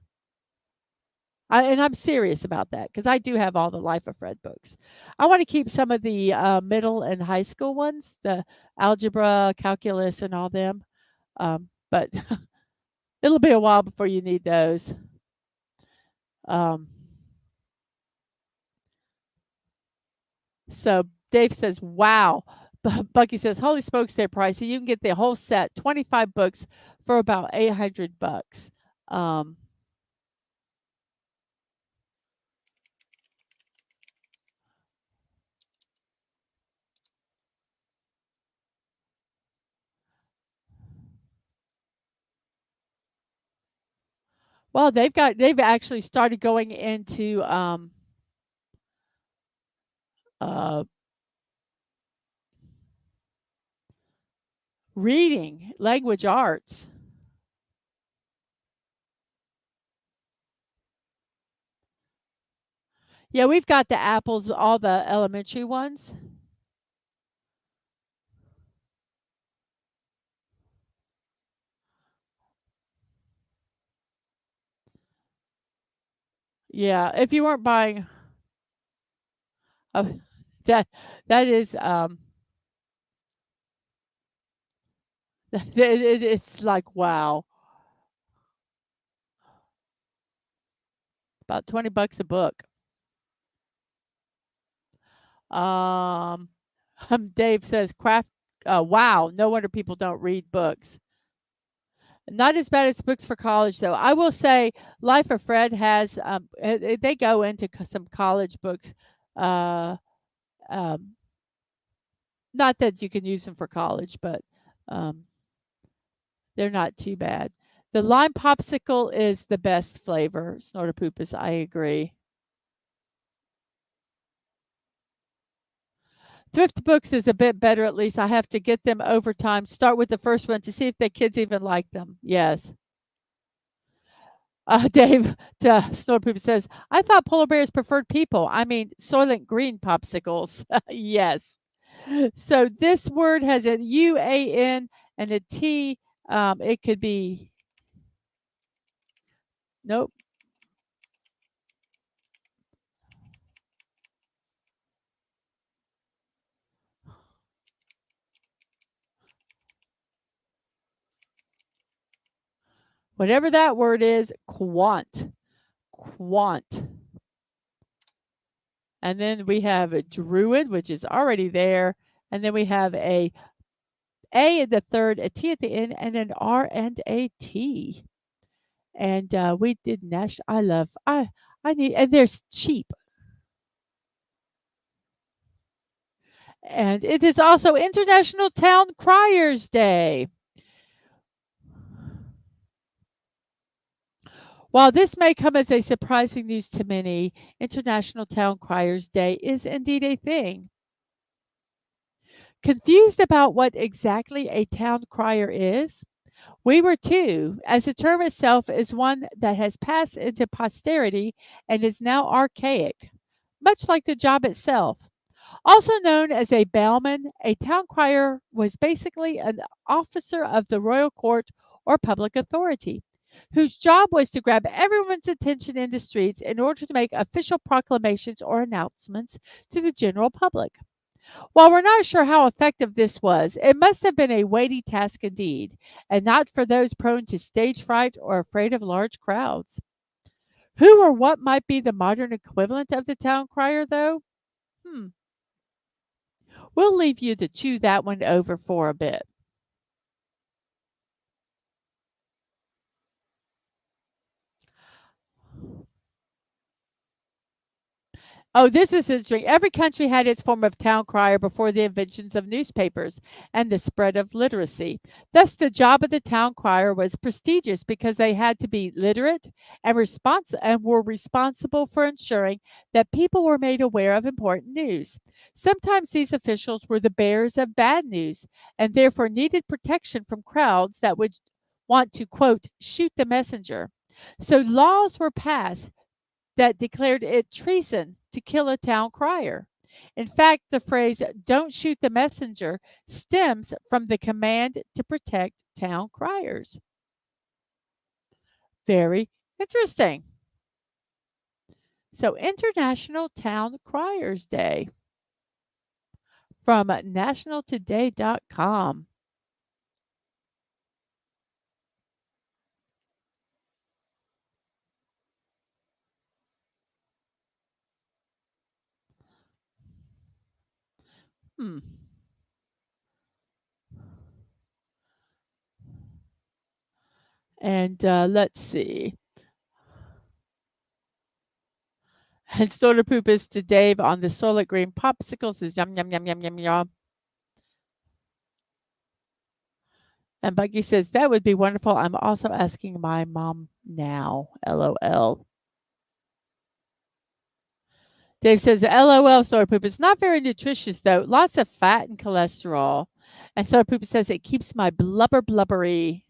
And I'm serious about that because I do have all the Life of Fred books. I want to keep some of the middle and high school ones, the algebra, calculus, and all them. But it'll be a while before you need those. Um, so Dave says, "Wow." Bucky says, "Holy smokes, they're pricey. You can get the whole set, 25 books, for about $800." Um, well, they've actually started going into uh, reading language arts. Yeah, we've got the apples, all the elementary ones. Yeah, if you weren't buying a that that is, it's like, wow, about 20 bucks a book. Um, Dave says craft wow, no wonder people don't read books. Not as bad as books for college, though. I will say Life of Fred has, they go into some college books. Uh, um, Not that you can use them for college, but um, they're not too bad. The lime popsicle is the best flavor, Snorterpoopus, I agree. Thrift books is a bit better, at least. I have to get them over time. Start with the first one to see if the kids even like them. Yes. Dave Snorpoop says, I thought polar bears preferred people. I mean, Soylent Green popsicles. Yes. So this word has a UAN and a T. It could be, nope. Whatever that word is, quant. Quant. And then we have a druid, which is already there. And then we have A in the third, a T at the end, and an R and a T. And we did Nash. I need, and they're cheap. And it is also International Town Criers Day. While this may come as a surprising news to many, International Town Criers Day is indeed a thing. Confused about what exactly a town crier is? We were too, as the term itself is one that has passed into posterity and is now archaic, much like the job itself. Also known as a bellman, a town crier was basically an officer of the royal court or public authority, whose job was to grab everyone's attention in the streets in order to make official proclamations or announcements to the general public. While we're not sure how effective this was, it must have been a weighty task indeed, and not for those prone to stage fright or afraid of large crowds. Who or what might be the modern equivalent of the town crier, though? Hmm. We'll leave you to chew that one over for a bit. Oh, this is interesting. Every country had its form of town crier before the inventions of newspapers and the spread of literacy. Thus, the job of the town crier was prestigious because they had to be literate and were responsible for ensuring that people were made aware of important news. Sometimes these officials were the bearers of bad news and therefore needed protection from crowds that would want to quote shoot the messenger. So laws were passed that declared it treason to kill a town crier. In fact, the phrase, don't shoot the messenger, stems from the command to protect town criers. Very interesting. So, International Town Criers Day from nationaltoday.com. Hmm. And let's see. And Stoner Poop is to Dave on the Soylent Green popsicles is yum, yum, yum, yum, yum, yum. And Bucky says, that would be wonderful. I'm also asking my mom now. LOL. Dave says, LOL, soy poop. It's not very nutritious, though. Lots of fat and cholesterol. And soy poop says, it keeps my blubber blubbery.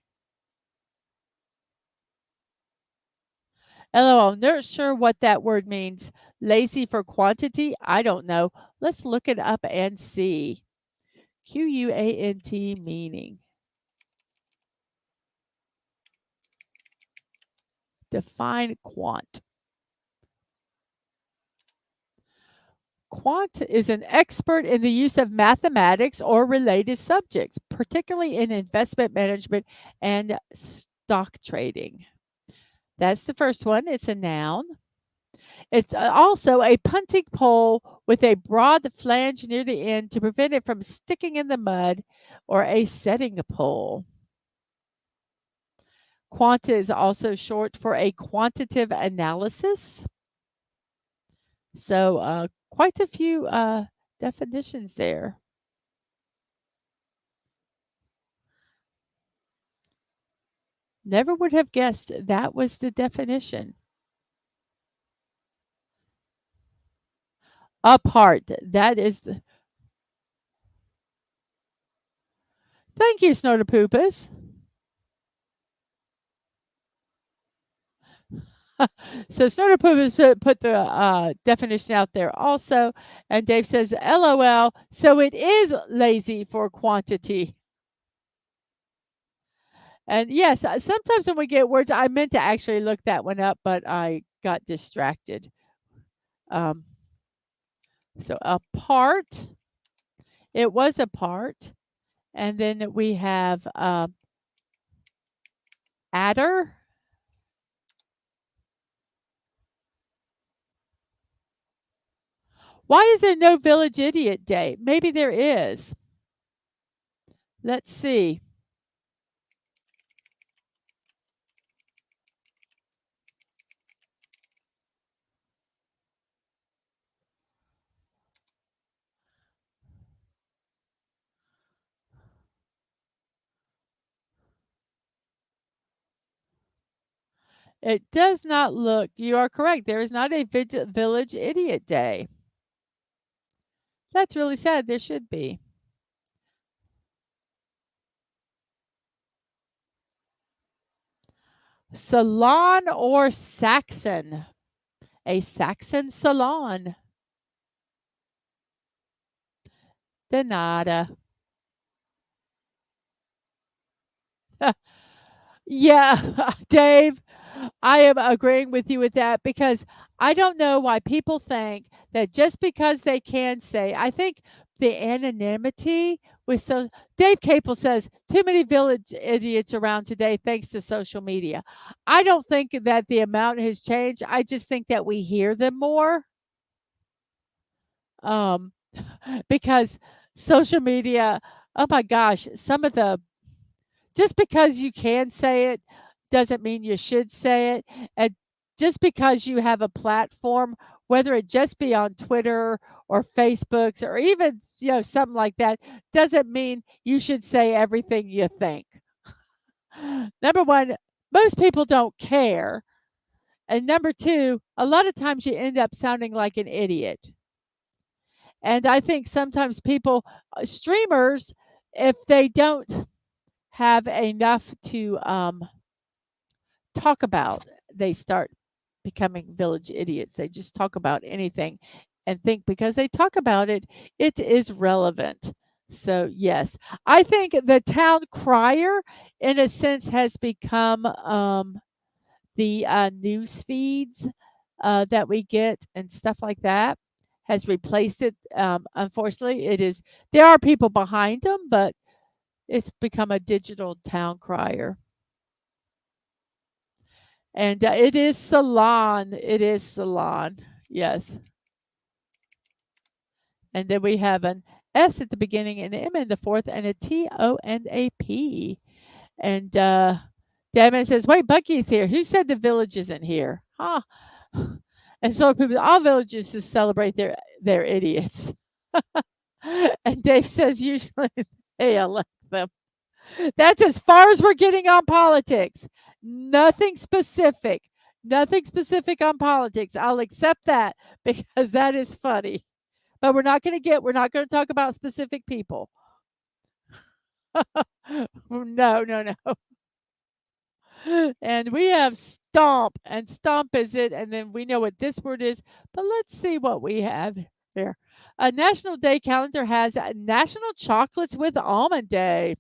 LOL. Not sure what that word means. Lazy for quantity? I don't know. Let's look it up and see. QUANT meaning. Define quant. quant is an expert in the use of mathematics or related subjects, particularly in investment management and stock trading. That's the first one. It's a noun. It's also a punting pole with a broad flange near the end to prevent it from sticking in the mud, or a setting pole. Quanta is also short for a quantitative analysis. So, quite a few definitions there. Never would have guessed that was the definition. Apart. That is the. Thank you, Snortopoopus. So Snortopoopus put the definition out there also, and Dave says, "LOL." So it is lazy for quantity. And yes, sometimes when we get words, I meant to actually look that one up, but I got distracted. Um, so apart, it was apart, and then we have adder. Why is there no Village Idiot Day? Maybe there is. Let's see. It does not look. You are correct. There is not a Village Idiot Day. That's really sad. There should be. Salon or Saxon? A Saxon salon. De nada. Yeah, Dave, I am agreeing with you with that because I don't know why people think that just because they can say, I think the anonymity with so Dave Capel says too many village idiots around today thanks to social media. I don't think that the amount has changed. I just think that we hear them more. Um, because social media, oh my gosh, some of the just because you can say it doesn't mean you should say it. And just because you have a platform, whether it just be on Twitter or Facebooks or even, something like that, doesn't mean you should say everything you think. Number one, most people don't care. And number two, a lot of times you end up sounding like an idiot. And I think sometimes people, streamers, if they don't have enough to talk about, they start becoming village idiots. They just talk about anything and think because they talk about it, it is relevant. So, yes, I think the town crier, in a sense, has become the news feeds that we get and stuff like that has replaced it. Unfortunately, it is, there are people behind them, but it's become a digital town crier. And, it is salon. It is salon. Yes. And then we have an S at the beginning, an M in the fourth, and a T-O and a P. And, Dadman says, "Wait, Bucky's here. Who said the village isn't here?" Huh. And so people, all villages just celebrate their idiots. And Dave says usually they elect them. That's as far as we're getting on politics. Nothing specific. Nothing specific on politics. I'll accept that because that is funny. But we're not going to talk about specific people. No, no, no. And we have stomp, and stomp is it, and then we know what this word is. But let's see what we have here. A National Day calendar has National Chocolates with Almond Day.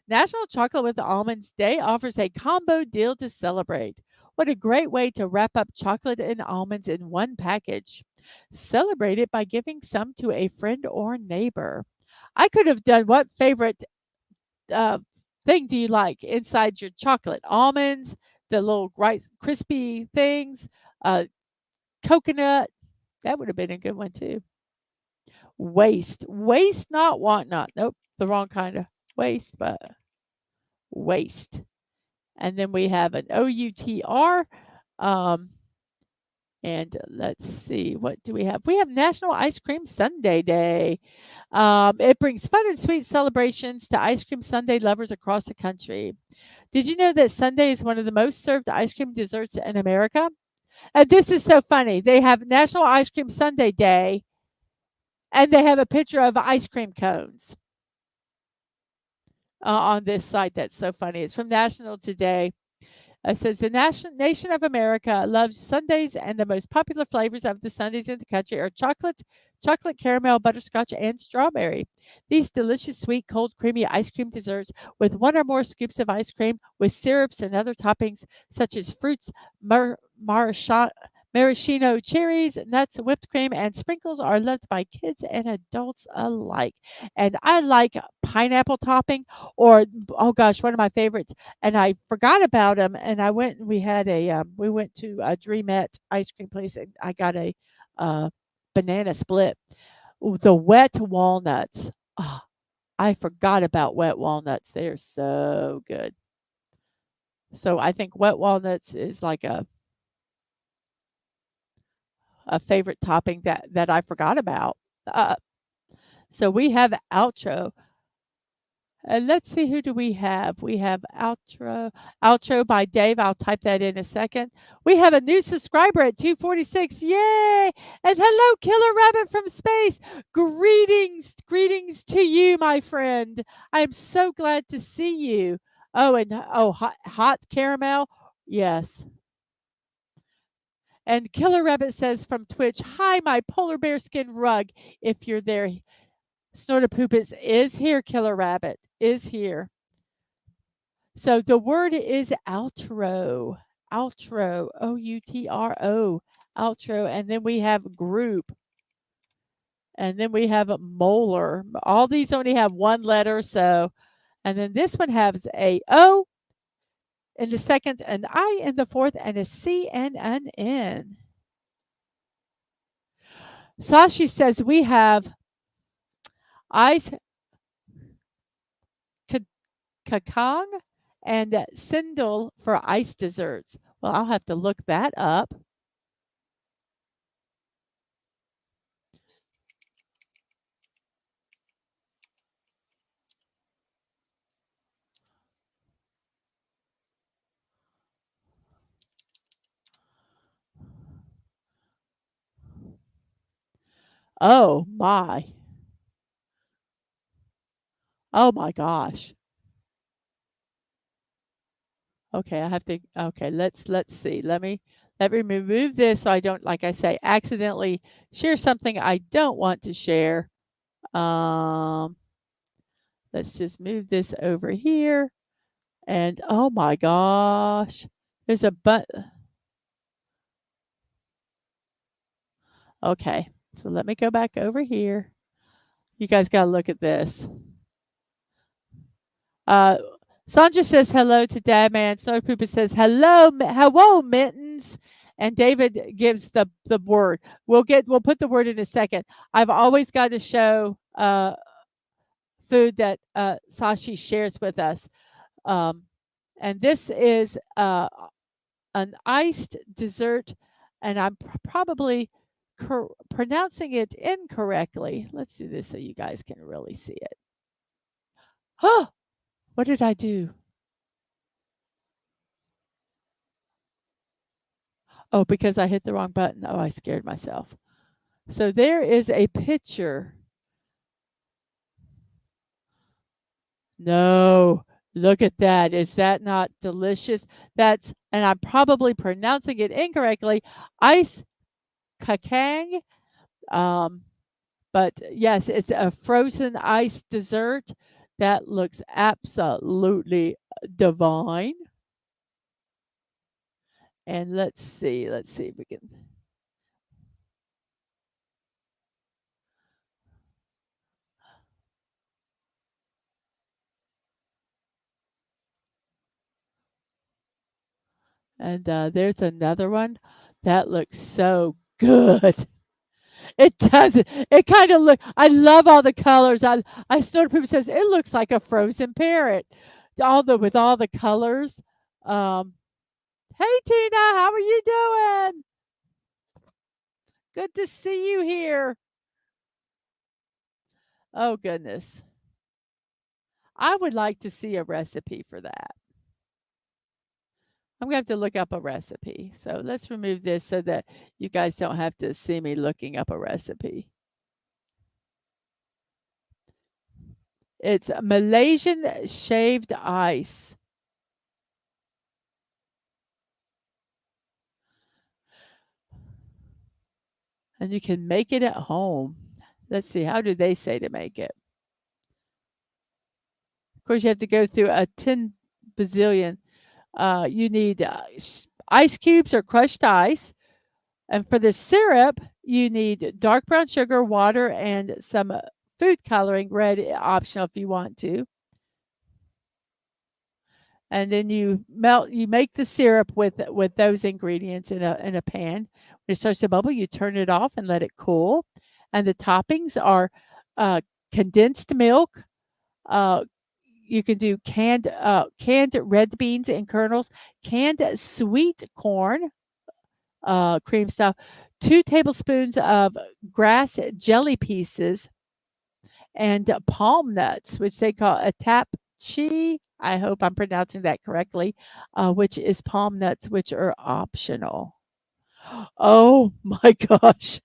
National Chocolate with Almonds Day offers a combo deal to celebrate. What a great way to wrap up chocolate and almonds in one package. Celebrate it by giving some to a friend or neighbor. I could have done what favorite uh, thing do you like inside your chocolate? Almonds, the little rice crispy things, uh, coconut. That would have been a good one too. Waste, not want not. Nope, the wrong kind of waste, but waste. And then we have an OUTR. Um, and let's see, what do we have? We have National Ice Cream Sundae Day. It brings fun and sweet celebrations to ice cream sundae lovers across the country. Did you know that sundae is one of the most served ice cream desserts in America? And this is so funny. They have National Ice Cream Sundae Day, and they have a picture of ice cream cones on this site. That's so funny. It's from National Today. It says the nation of America loves sundaes, and the most popular flavors of the sundaes in the country are chocolate caramel, butterscotch, and strawberry. These delicious, sweet, cold, creamy ice cream desserts with one or more scoops of ice cream with syrups and other toppings such as fruits, maraschino maraschino cherries, nuts, whipped cream, and sprinkles are loved by kids and adults alike. And I like pineapple topping, or oh gosh, one of my favorites. And I forgot about them, and I went and we went to a Dreamette ice cream place, and I got a uh, banana split. Ooh, the wet walnuts. Ah, I forgot about wet walnuts. They are so good. So I think wet walnuts is like a favorite topping that I forgot about. Uh, so we have outro. And let's see, who do we have? We have outro by Dave. I'll type that in a second. We have a new subscriber at 246. Yay! And hello, Killer Rabbit from space. Greetings to you, my friend. I am so glad to see you. Oh, and oh, hot caramel. Yes. And Killer Rabbit says from Twitch, "Hi, my polar bear skin rug. If you're there, Snortapoop is here. Killer Rabbit is here." So the word is outro. Outro. OUTRO. Outro. And then we have group. And then we have molar. All these only have one letter. So, and then this one has a O in the second, an I in the fourth, and a C and an N. Sashi says we have ice kakang and sindel for ice desserts. Well, I'll have to look that up. Oh my. Oh my gosh. Okay, I have to okay, let's see. Let me remove this so I don't, like I say, accidentally share something I don't want to share. Um, let's just move this over here. And oh my gosh. There's a but okay. So let me go back over here. You guys got to look at this. Uh, Sandra says hello to Dadman. Snow Pooper says hello, Mittens. And David gives the word. We'll put the word in a second. I've always got to show food that Sashi shares with us. Um, and this is an iced dessert, and I'm probably pronouncing it incorrectly. Let's do this so you guys can really see it. Oh, what did I do? Oh, because I hit the wrong button. Oh, I scared myself. So there is a picture. No, look at that. Is that not delicious? That's, and I'm probably pronouncing it incorrectly, ice kakang. Um, but yes, it's a frozen ice dessert that looks absolutely divine. And let's see if we can. And there's another one that looks so good. It does. It kind of look. I love all the colors. I started. People says it looks like a frozen parrot. All the with all the colors. Um, hey Tina, how are you doing? Good to see you here. Oh goodness, I would like to see a recipe for that. I'm gonna have to look up a recipe. So let's remove this so that you guys don't have to see me looking up a recipe. It's Malaysian shaved ice. And you can make it at home. Let's see, how do they say to make it? Of course, you have to go through a 10 bazillion. You need ice cubes or crushed ice. And for the syrup, you need dark brown sugar, water, and some food coloring, red optional if you want to. And then you make the syrup with those ingredients in a pan. When it starts to bubble, you turn it off and let it cool. And the toppings are uh, condensed milk. Uh, you can do canned red beans and kernels, canned sweet corn, cream stuff, 2 tablespoons of grass jelly pieces, and palm nuts, which they call a tapchi. I hope I'm pronouncing that correctly, which is palm nuts, which are optional. Oh my gosh,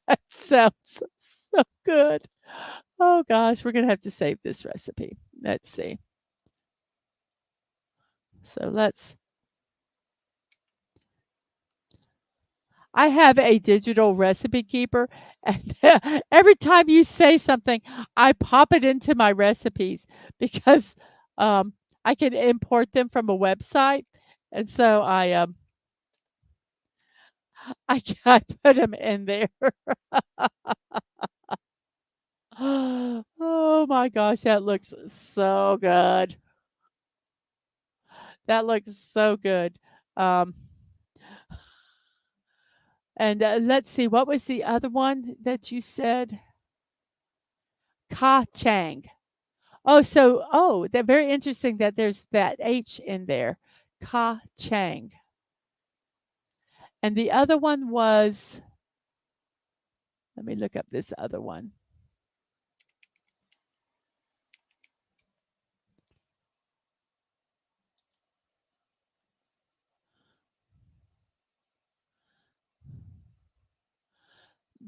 that sounds so good. Oh gosh, we're gonna have to save this recipe. Let's see. So let's. I have a digital recipe keeper, and every time you say something, I pop it into my recipes because um, I can import them from a website, and so I put them in there. Oh my gosh, that looks so good. That looks so good. Um, and let's see, what was the other one that you said? Ka Chang. They're very interesting that there's that H in there. Ka Chang. And the other one was, let me look up this other one.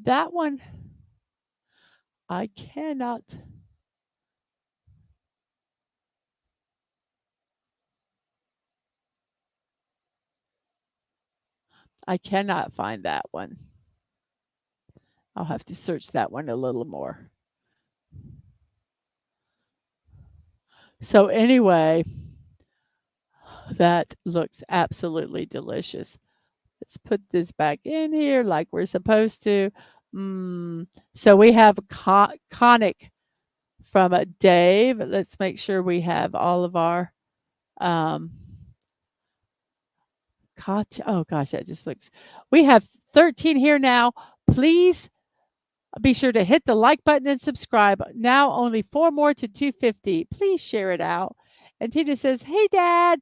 That one, I cannot, I cannot find that one. I'll have to search that one a little more. So anyway, that looks absolutely delicious. Let's put this back in here like we're supposed to. So we have conic from Dave. Let's make sure we have all of our um, oh gosh, that just looks. We have 13 here now. Please be sure to hit the like button and subscribe. Now only 4 more to 250. Please share it out. And Tina says, "Hey, Dad."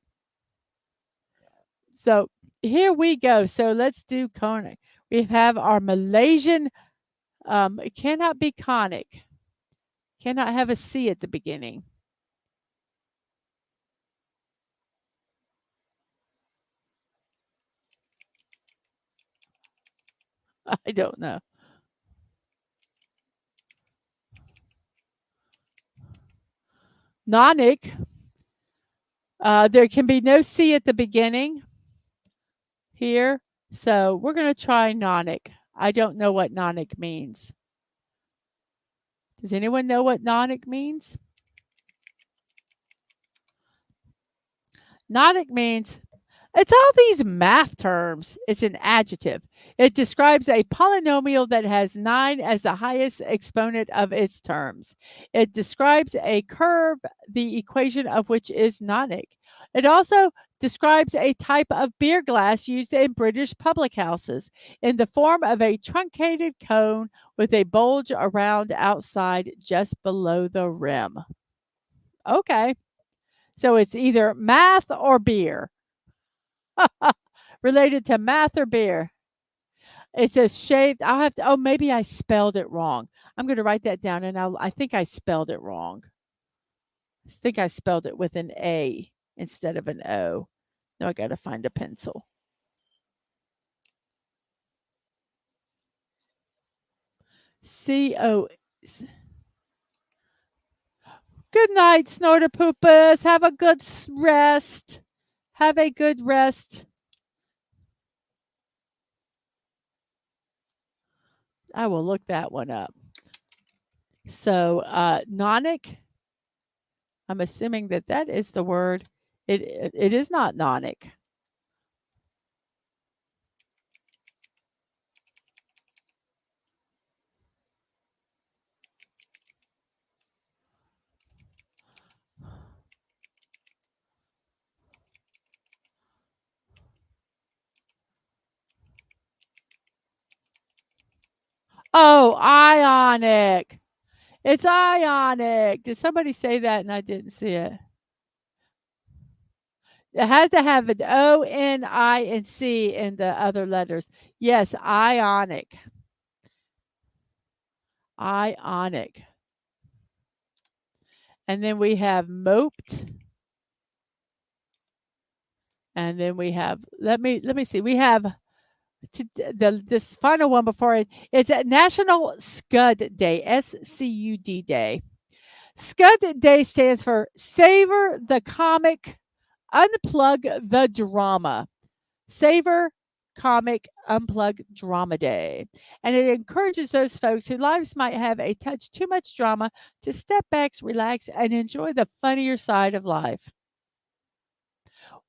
So here we go. So let's do conic. We have our Malaysian. It cannot be conic. Cannot have a C at the beginning. I don't know. Nonic. There can be no C at the beginning here. So we're going to try nonic. I don't know what nonic means. Does anyone know what nonic means? Nonic means It's all these math terms. It's an adjective. It describes a polynomial that has 9 as the highest exponent of its terms. It describes a curve, the equation of which is nonic. It also describes a type of beer glass used in British public houses in the form of a truncated cone with a bulge around outside just below the rim. Okay, so it's either math or beer. Related to math or beer. It's a shaved I'll have to oh, maybe I spelled it wrong. I'm gonna write that down and I think I spelled it wrong. I think I spelled it with an A instead of an O. Now I gotta find a pencil. C-O s Good night, Snorterpoopers. Have a good rest. Have a good rest. I will look that one up. So, nonic, I'm assuming that that is the word. It is not nonic. Oh, ionic. It's ionic. Did somebody say that and I didn't see it? It has to have an O, N, I, and C in the other letters. Yes, ionic. Ionic. And then we have moped. And then we have let me see. We have this final one before it's a National Scud Day, SCUD Day. Scud Day stands for Savor the Comic, Unplug the Drama. Savor Comic Unplug Drama Day. And it encourages those folks whose lives might have a touch too much drama to step back, relax, and enjoy the funnier side of life.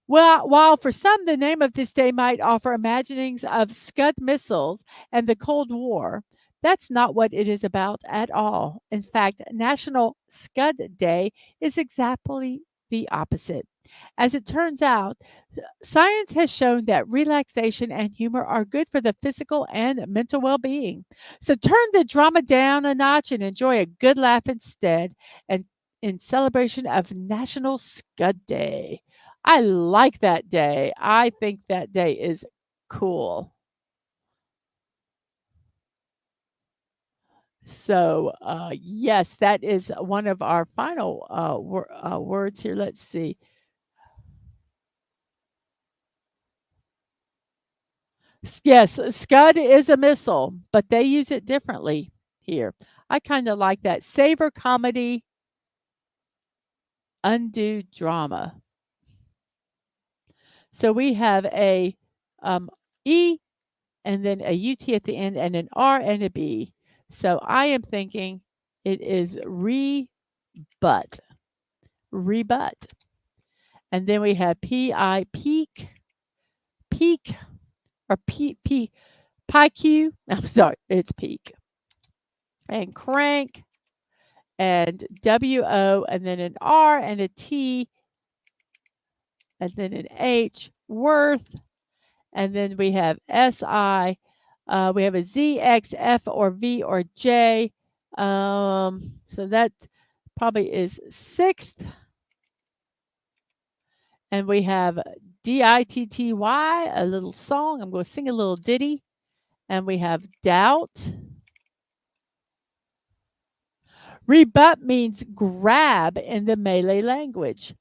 Well, while for some the name of this day might offer imaginings of Scud missiles and the Cold War, that's not what it is about at all. In fact, National Scud Day is exactly the opposite. As it turns out, science has shown that relaxation and humor are good for the physical and mental well being. So turn the drama down a notch and enjoy a good laugh instead, and in celebration of National Scud Day. I like that day. I think that day is cool. So, yes, that is one of our final words here. Let's see. Yes, Scud is a missile, but they use it differently here. I kind of like that. Savor comedy, undo drama. So we have a E and then a UT at the end and an R and a B. So I am thinking it is rebut. Rebut. And then we have PI peak, peak, or P PIQ. I'm sorry, it's peak. And crank and WO and then an R and a T and then an H, worth, and then we have SI. We have a Z, X, F, or V, or J. So that probably is sixth. And we have DITTY, a little song. I'm going to sing a little ditty. And we have doubt. Rebut means grab in the Malay language.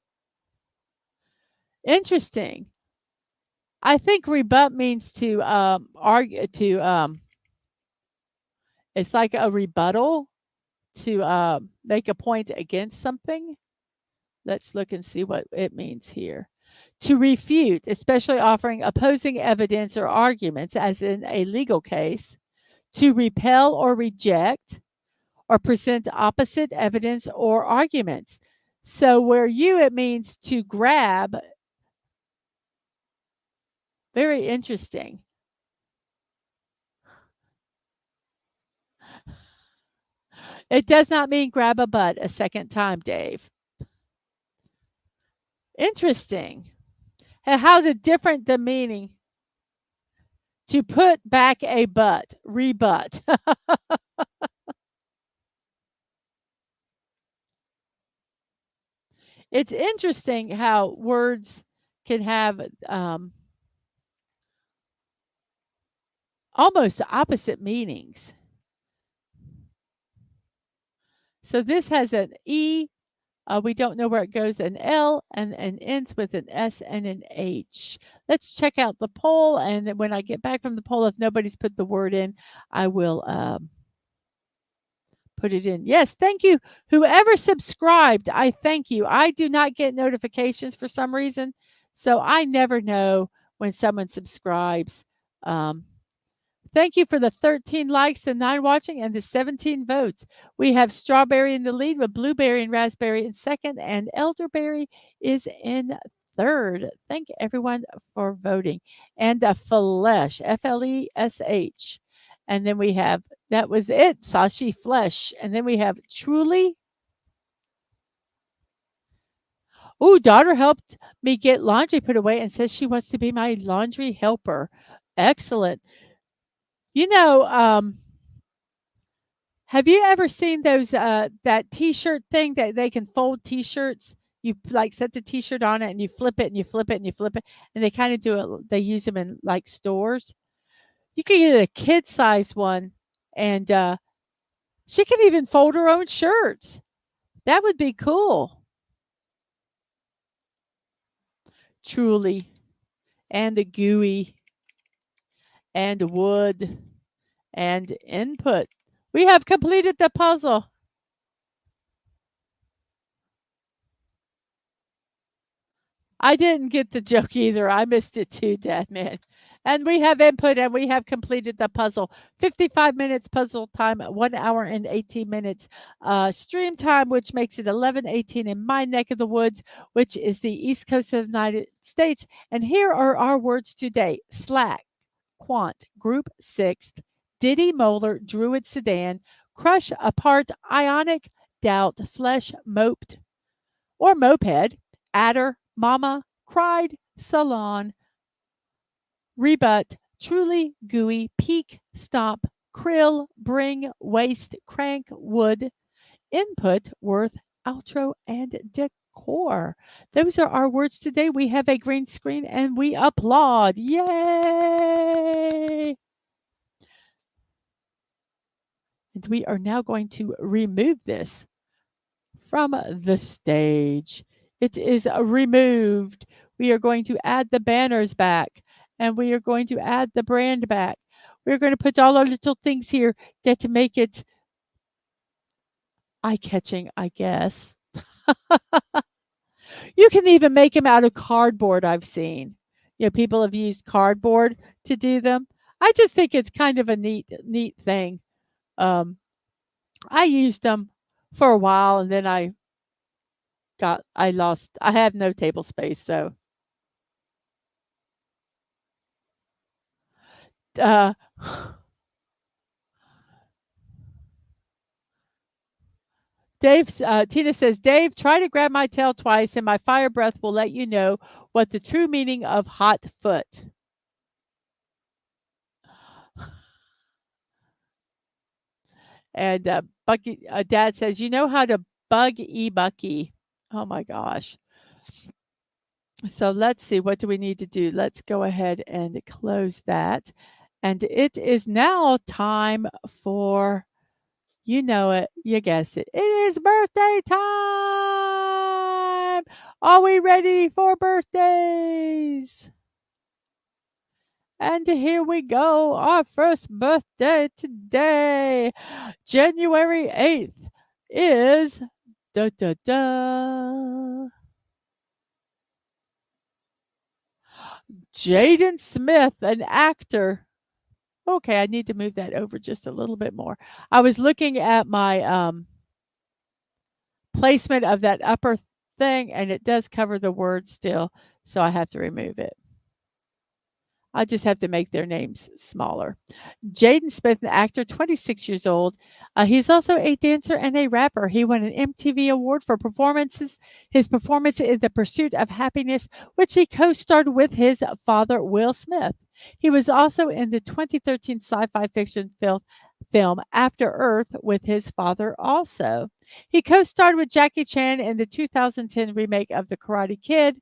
Interesting. I think rebut means to argue to it's like a rebuttal to make a point against something. Let's look and see what it means here. To refute, especially offering opposing evidence or arguments, as in a legal case. To repel or reject, or present opposite evidence or arguments. So, where you, it means to grab, Very interesting. It does not mean grab a butt a second time, Dave. Interesting. And how the different the meaning to put back a butt, rebut. It's interesting how words can have almost opposite meanings. So this has an E, we don't know where it goes, an L, and ends with an S and an H. Let's check out the poll, and then when I get back from the poll, if nobody's put the word in, I will put it in. Yes, thank you. Whoever subscribed, I thank you. I do not get notifications for some reason, so I never know when someone subscribes. Um, Thank you for the 13 likes, the 9 watching, and the 17 votes. We have strawberry in the lead with blueberry and raspberry in second, and elderberry is in third. Thank everyone for voting. And flesh, Flesh. And then we have, that was it, Sashi Flesh. And then we have truly. Oh, daughter helped me get laundry put away and says she wants to be my laundry helper. Excellent. You know, have you ever seen those, that T-shirt thing that they can fold T-shirts? You, like, set the T-shirt on it, and you flip it, and you flip it, and you flip it, and they kinda do it they use them in, like, stores. You can get a kid-sized one, and, she can even fold her own shirts. That would be cool. Truly. And the gooey, and wood, and input. We have completed the puzzle. I didn't get the joke either. I missed it too, Dadman. And we have input and we have completed the puzzle. 55 minutes puzzle time, 1 hour and 18 minutes stream time, which makes it 11:18 in my neck of the woods, which is the East Coast of the United States. And here are our words today: slack, quant, group sixth, Diddy Molar, Druid sedan, crush apart, ionic, doubt, flesh, moped, or moped, adder, mama, cried, salon, rebut, truly, gooey, peak, stomp, krill, bring, waste, crank, wood, input, worth, outro, and decor. Those are our words today. We have a green screen and we applaud. Yay! And we are now going to remove this from the stage. It is removed. We are going to add the banners back, and we are going to add the brand back. We're going to put all our little things here that to make it eye-catching, I guess. You can even make them out of cardboard, I've seen. You know, people have used cardboard to do them. I just think it's kind of a neat thing. Um, I used them for a while, and then I have no table space, so, uh Tina says, "Dave, try to grab my tail twice, and my fire breath will let you know what the true meaning of hot foot." And, Dad says, "You know how to bug Bucky." Oh my gosh. So let's see, what do we need to do? Let's go ahead and close that. And it is now time for, you know it, you guess it. It is birthday time! Are we ready for birthdays? And here we go, our first birthday today. January 8th is da da da. Jaden Smith, an actor. Okay, I need to move that over just a little bit more. I was looking at my placement of that upper thing, and it does cover the word still, so I have to remove it. I just have to make their names smaller. Jaden Smith, an actor, 26 years old. He's also a dancer and a rapper. He won an MTV award for performances. His performance in The Pursuit of Happiness, which he co-starred with his father, Will Smith. He was also in the 2013 sci-fi fiction film After Earth with his father also. He co-starred with Jackie Chan in the 2010 remake of The Karate Kid,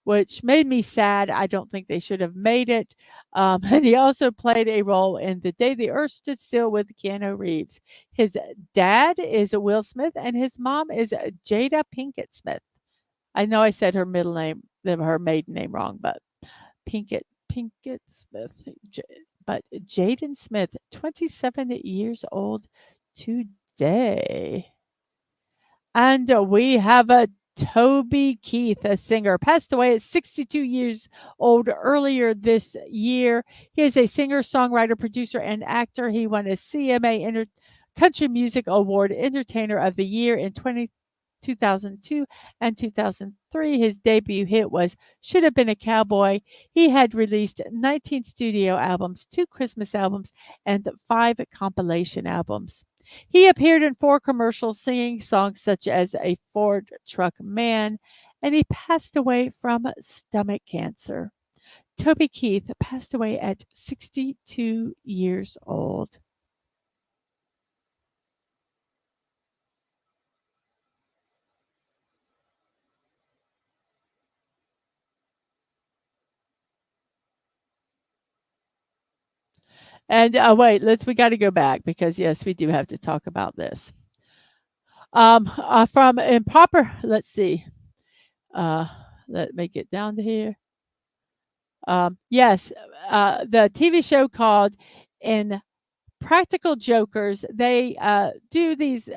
which made me sad. I don't think they should have made it. And he also played a role in The Day the Earth Stood Still with Keanu Reeves. His dad is Will Smith, and his mom is Jada Pinkett Smith. I know I said her middle name, her maiden name wrong, but Pinkett Smith. But Jaden Smith, 27 years old today. And we have a Toby Keith, a singer, passed away at 62 years old earlier this year. He is a singer, songwriter, producer, and actor. He won a CMA Country Music Award Entertainer of the Year in 2002 and 2003. His debut hit was Should Have Been a Cowboy. He had released 19 studio albums, 2 Christmas albums, and 5 compilation albums. He appeared in 4 commercials singing songs such as A Ford Truck Man, and he passed away from stomach cancer. Toby Keith passed away at 62 years old. And wait, we got to go back because yes, we do have to talk about this. From improper, let's see. Uh, let me get down to here. Yes, the TV show called In Practical Jokers. They do these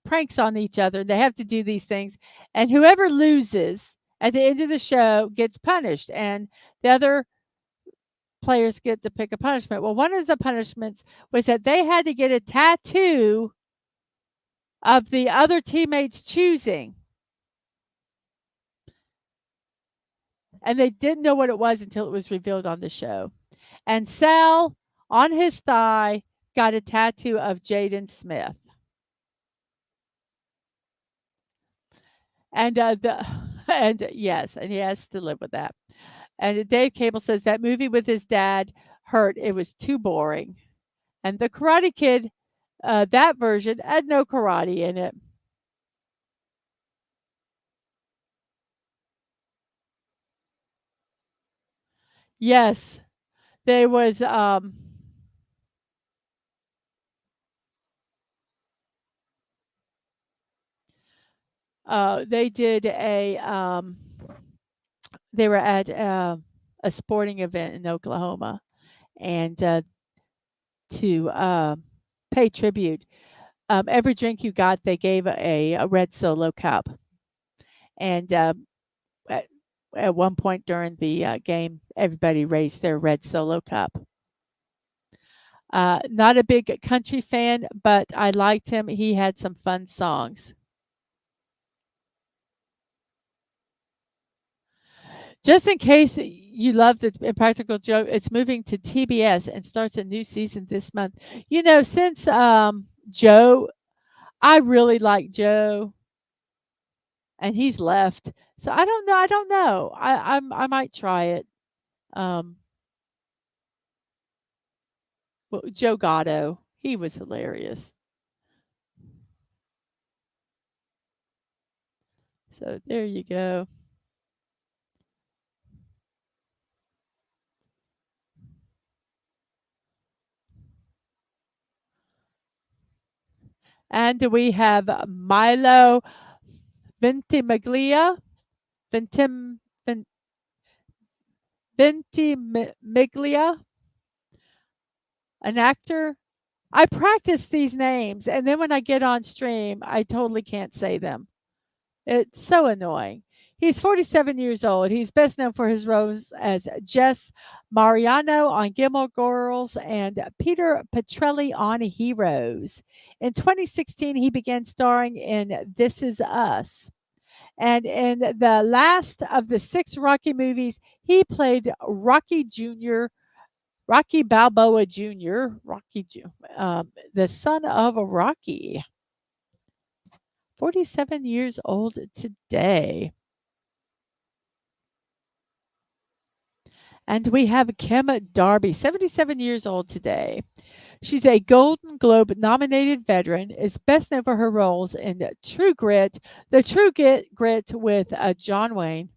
pranks on each other. They have to do these things, and whoever loses at the end of the show gets punished, and the other players get to pick a punishment. Well, one of the punishments was that they had to get a tattoo of the other teammates' choosing. And they didn't know what it was until it was revealed on the show. And Sal, on his thigh, got a tattoo of Jaden Smith. And the and yes, and he has to live with that. And Dave Cable says that movie with his dad hurt. It was too boring. And the Karate Kid, that version had no karate in it. Yes, there was. They did a. They were at a sporting event in Oklahoma, and to pay tribute, every drink you got, they gave a red Solo cup. And at, at one point during the game, everybody raised their red Solo cup. Not a big country fan, but I liked him. He had some fun songs. Just in case you love the Impractical Joke, it's moving to TBS and starts a new season this month. You know, since Joe, I really like Joe, and he's left. So I don't know. I don't know. I might try it. Um, well, Joe Gatto, he was hilarious. So there you go. And we have Milo Ventimiglia, Ventim, Ven- Ventimiglia, an actor. I practice these names, and then when I get on stream, I totally can't say them. It's so annoying. He's 47 years old. He's best known for his roles as Jess Mariano on Gilmore Girls and Peter Petrelli on Heroes. In 2016, he began starring in This Is Us. And in the last of the 6 Rocky movies, he played Rocky Jr., Rocky Balboa Jr., the son of Rocky, 47 years old today. And we have Kim Darby, 77 years old today. She's a Golden Globe nominated veteran, is best known for her roles in True Grit, The Grit with John Wayne,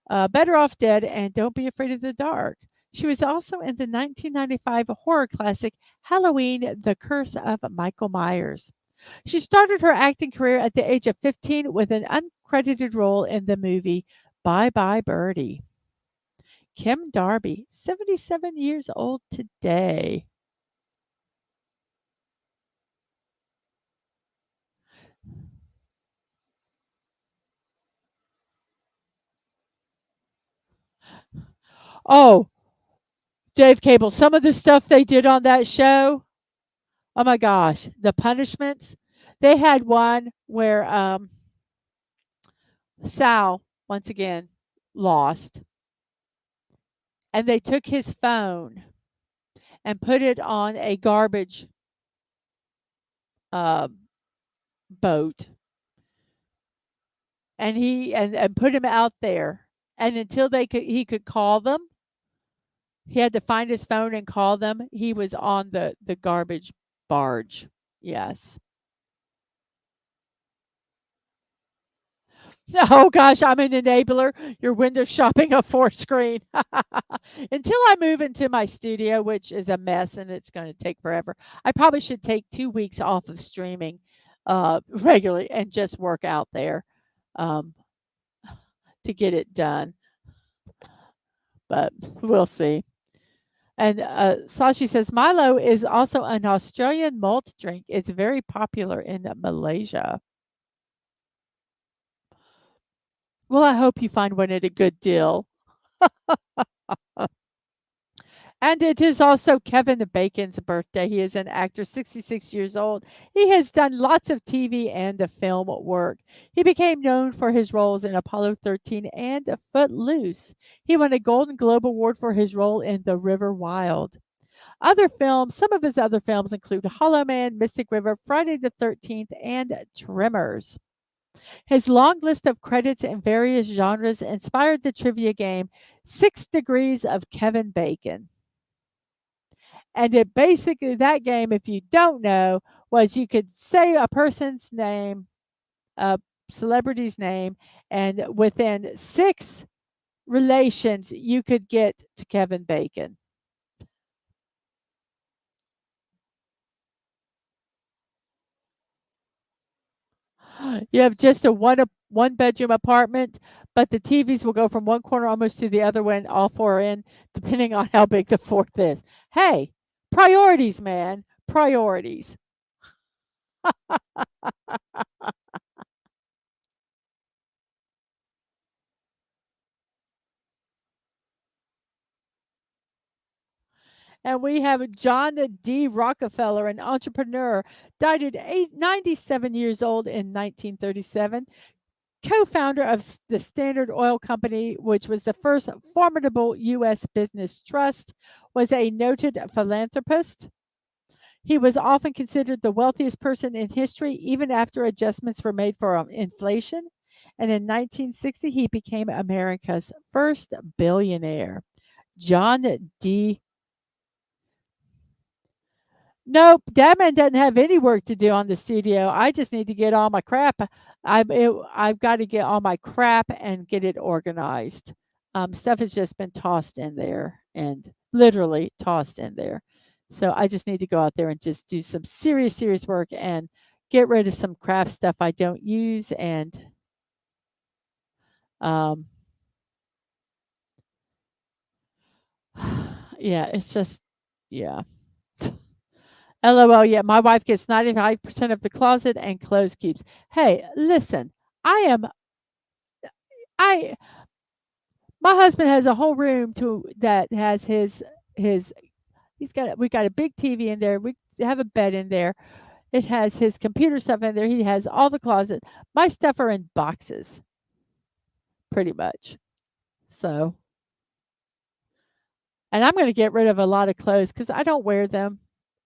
Better Off Dead, and Don't Be Afraid of the Dark. She was also in the 1995 horror classic Halloween, The Curse of Michael Myers. She started her acting career at the age of 15 with an uncredited role in the movie Bye Bye Birdie. Kim Darby, 77 years old today. Oh, Dave Cable, some of the stuff they did on that show, oh my gosh, the punishments. They had one where Sal, once again, lost, and they took his phone and put it on a garbage uh, boat, and and put him out there. And until he could call them, he had to find his phone and call them. He was on the garbage barge. Yes. Oh gosh, I'm an enabler. You're window shopping a four screen. Until I move into my studio, which is a mess and it's going to take forever. I probably should take 2 weeks off of streaming regularly and just work out there um, to get it done. But we'll see. And Sashi says Milo is also an Australian malt drink. It's very popular in Malaysia. Well, I hope you find one at a good deal. And it is also Kevin Bacon's birthday. He is an actor, 66 years old. He has done lots of TV and film work. He became known for his roles in Apollo 13 and Footloose. He won a Golden Globe Award for his role in The River Wild. Some of his other films include Hollow Man, Mystic River, Friday the 13th, and Tremors. His long list of credits in various genres inspired the trivia game 6 Degrees of Kevin Bacon. And it basically, that game, if you don't know, was you could say a person's name, a celebrity's name, and within 6 relations, you could get to Kevin Bacon. You have just a one bedroom apartment, but the TVs will go from one corner almost to the other when all four are in, depending on how big the fourth is. Hey, priorities, man, priorities. And we have John D. Rockefeller, an entrepreneur, died at 97 years old in 1937. Co-founder of the Standard Oil Company, which was the first formidable U.S. business trust, was a noted philanthropist. He was often considered the wealthiest person in history, even after adjustments were made for inflation. And in 1960, he became America's first billionaire. John D. Nope, Dadman doesn't have any work to do on the studio. I just need to get all my crap. I've got to get all my crap and get it organized. Stuff has just been tossed in there and literally tossed in there. So I just need to go out there and just do some serious work and get rid of some craft stuff I don't use and um yeah, it's just yeah. LOL, yeah, my wife gets 95% of the closet and clothes keeps. Hey, listen, I am I my husband has a whole room to that has his we got a big TV in there. We have a bed in there. It has his computer stuff in there. He has all the closet. My stuff are in boxes, pretty much. So, and I'm gonna get rid of a lot of clothes because I don't wear them,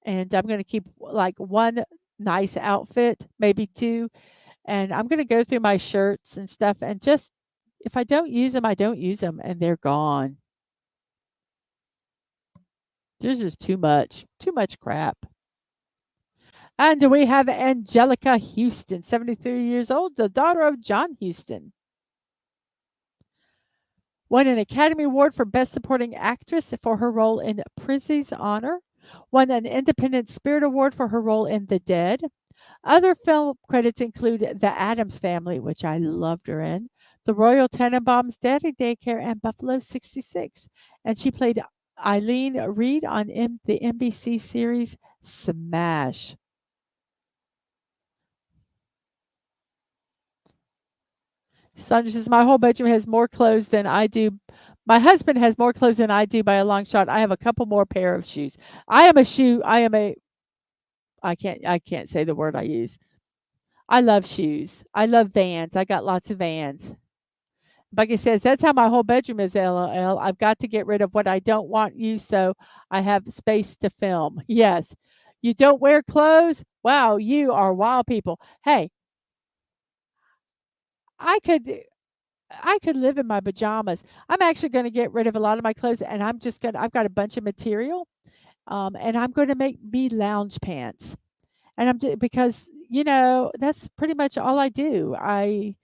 and I'm gonna keep, like, 1 nice outfit, maybe 2, and I'm gonna go through my shirts and stuff and just if I don't use them, I don't use them, and they're gone. There's just too much crap. And we have Angelica Houston, 73 years old, the daughter of John Houston. Won an Academy Award for Best Supporting Actress for her role in Prizzy's Honor. Won an Independent Spirit Award for her role in The Dead. Other film credits include The Addams Family, which I loved her in, The Royal Tenenbaums, Daddy Daycare, and Buffalo 66. And she played Eileen Reed on the NBC series Smash. Sandra says, "My whole bedroom has more clothes than I do. My husband has more clothes than I do by a long shot. I have a couple more pair of shoes. I am a I can't say the word I use. I love shoes. I love Vans. I got lots of Vans. Bucky says, "That's how my whole bedroom is, LOL. I've got to get rid of what I don't want you so I have space to film." Yes. You don't wear clothes? Wow, you are wild people. Hey, I could I could live in my pajamas. I'm actually gonna get rid of a lot of my clothes and I've got a bunch of material, and I'm gonna make me lounge pants. And because, that's pretty much all I do. I'm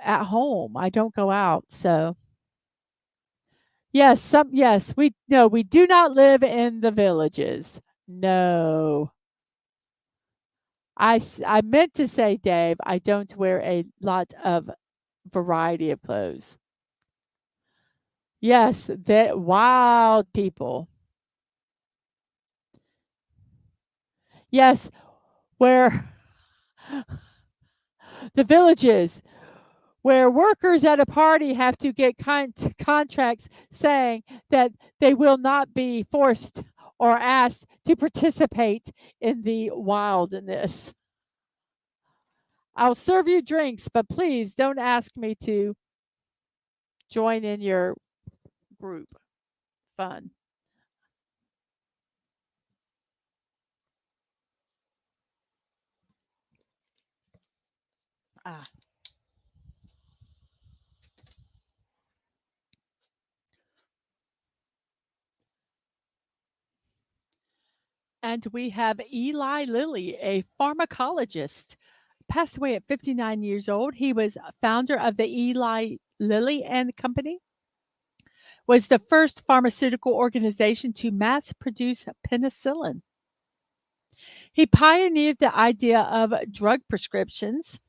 at home. I don't go out. So, yes, we no, we do not live in the villages. No. I meant to say, Dave, I don't wear a lot of variety of clothes. Yes, that wild people. Yes, where the villages where workers at a party have to get contracts saying that they will not be forced or asked to participate in the wildness. I'll serve you drinks, but please don't ask me to join in your group fun. Ah. And we have Eli Lilly, a pharmacologist, passed away at 59 years old. He was a founder of the Eli Lilly and Company, was the first pharmaceutical organization to mass produce penicillin. He pioneered the idea of drug prescriptions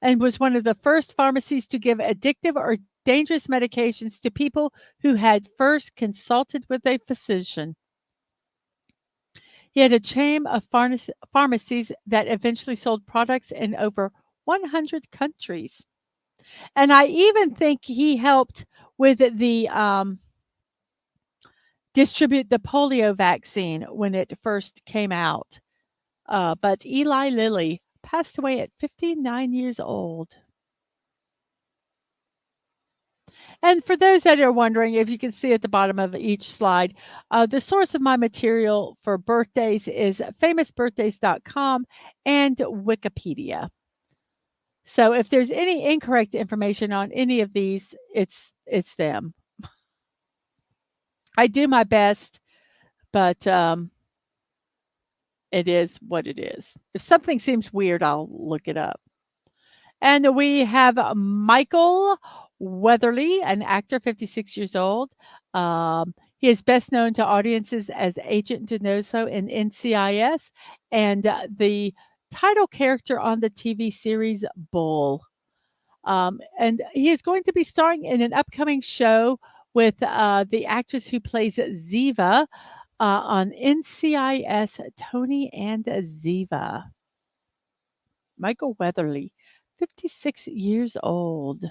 and was one of the first pharmacies to give addictive or dangerous medications to people who had first consulted with a physician. He had a chain of pharmacies that eventually sold products in over 100 countries. And I even think he helped with the distribute the polio vaccine when it first came out. But Eli Lilly passed away at 59 years old. And for those that are wondering, if you can see at the bottom of each slide, the source of my material for birthdays is famousbirthdays.com and Wikipedia. So if there's any incorrect information on any of these, it's them. I do my best, but it is what it is. If something seems weird, I'll look it up. And we have Michael Weatherly, an actor, 56 years old. He is best known to audiences as Agent Denoso in NCIS and the title character on the TV series Bull. And he is going to be starring in an upcoming show with the actress who plays Ziva on NCIS Tony and Ziva. Michael Weatherly, 56 years old.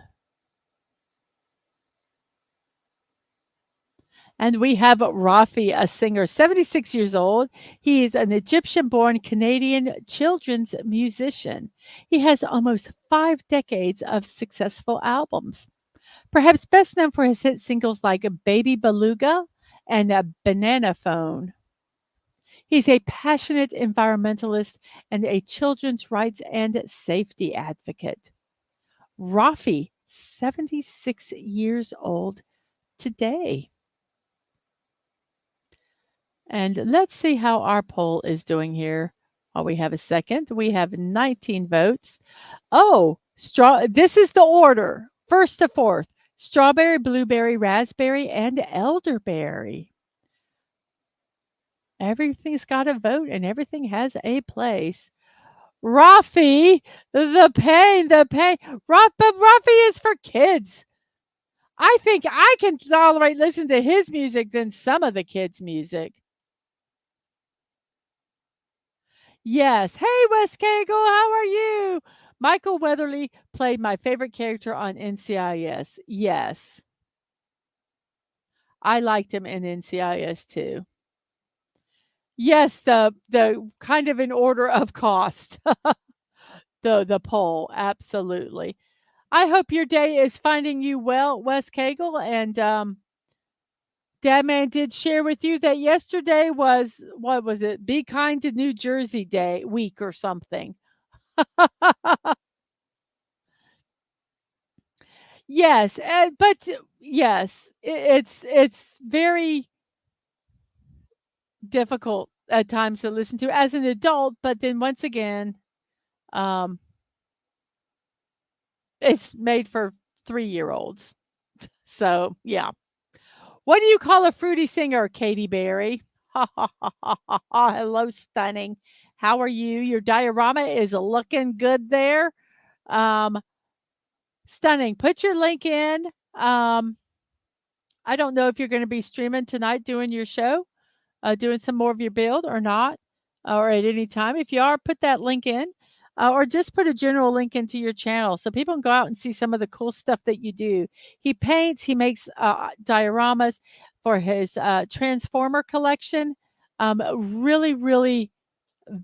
And we have Rafi, a singer, 76 years old. He is an Egyptian born Canadian children's musician. He has almost 5 decades of successful albums. Perhaps best known for his hit singles like Baby Beluga and Banana Phone. He's a passionate environmentalist and a children's rights and safety advocate. Rafi, 76 years old today. And let's see how our poll is doing here. While we have a second, we have 19 votes. Oh, this is the order. First to fourth. Strawberry, blueberry, raspberry, and elderberry. Everything's got a vote and everything has a place. Rafi, the pain, the pain. But Rafi is for kids. I think I can tolerate listening to his music than some of the kids' music. Yes. Hey, Wes Cagle, how are you? Michael Weatherly played my favorite character on NCIS. Yes. I liked him in NCIS too. Yes, the kind of in order of cost. The poll, absolutely. I hope your day is finding you well, Wes Cagle, and Dadman did share with you that yesterday was, what was it? Be Kind to New Jersey Day week or something. Yes, but yes, it's very difficult at times to listen to as an adult, but then once again, um, it's made for 3-year-olds. So, yeah. What do you call a fruity singer, Katy Berry? Ha ha ha ha ha ha. Hello, stunning. How are you? Your diorama is looking good there. Um, Stunning. Put your link in. Um, I don't know if you're gonna be streaming tonight doing your show, doing some more of your build or not, or at any time. If you are, put that link in, or just put a general link into your channel so people can go out and see some of the cool stuff that you do. He paints, he makes dioramas for his Transformer collection. Really, really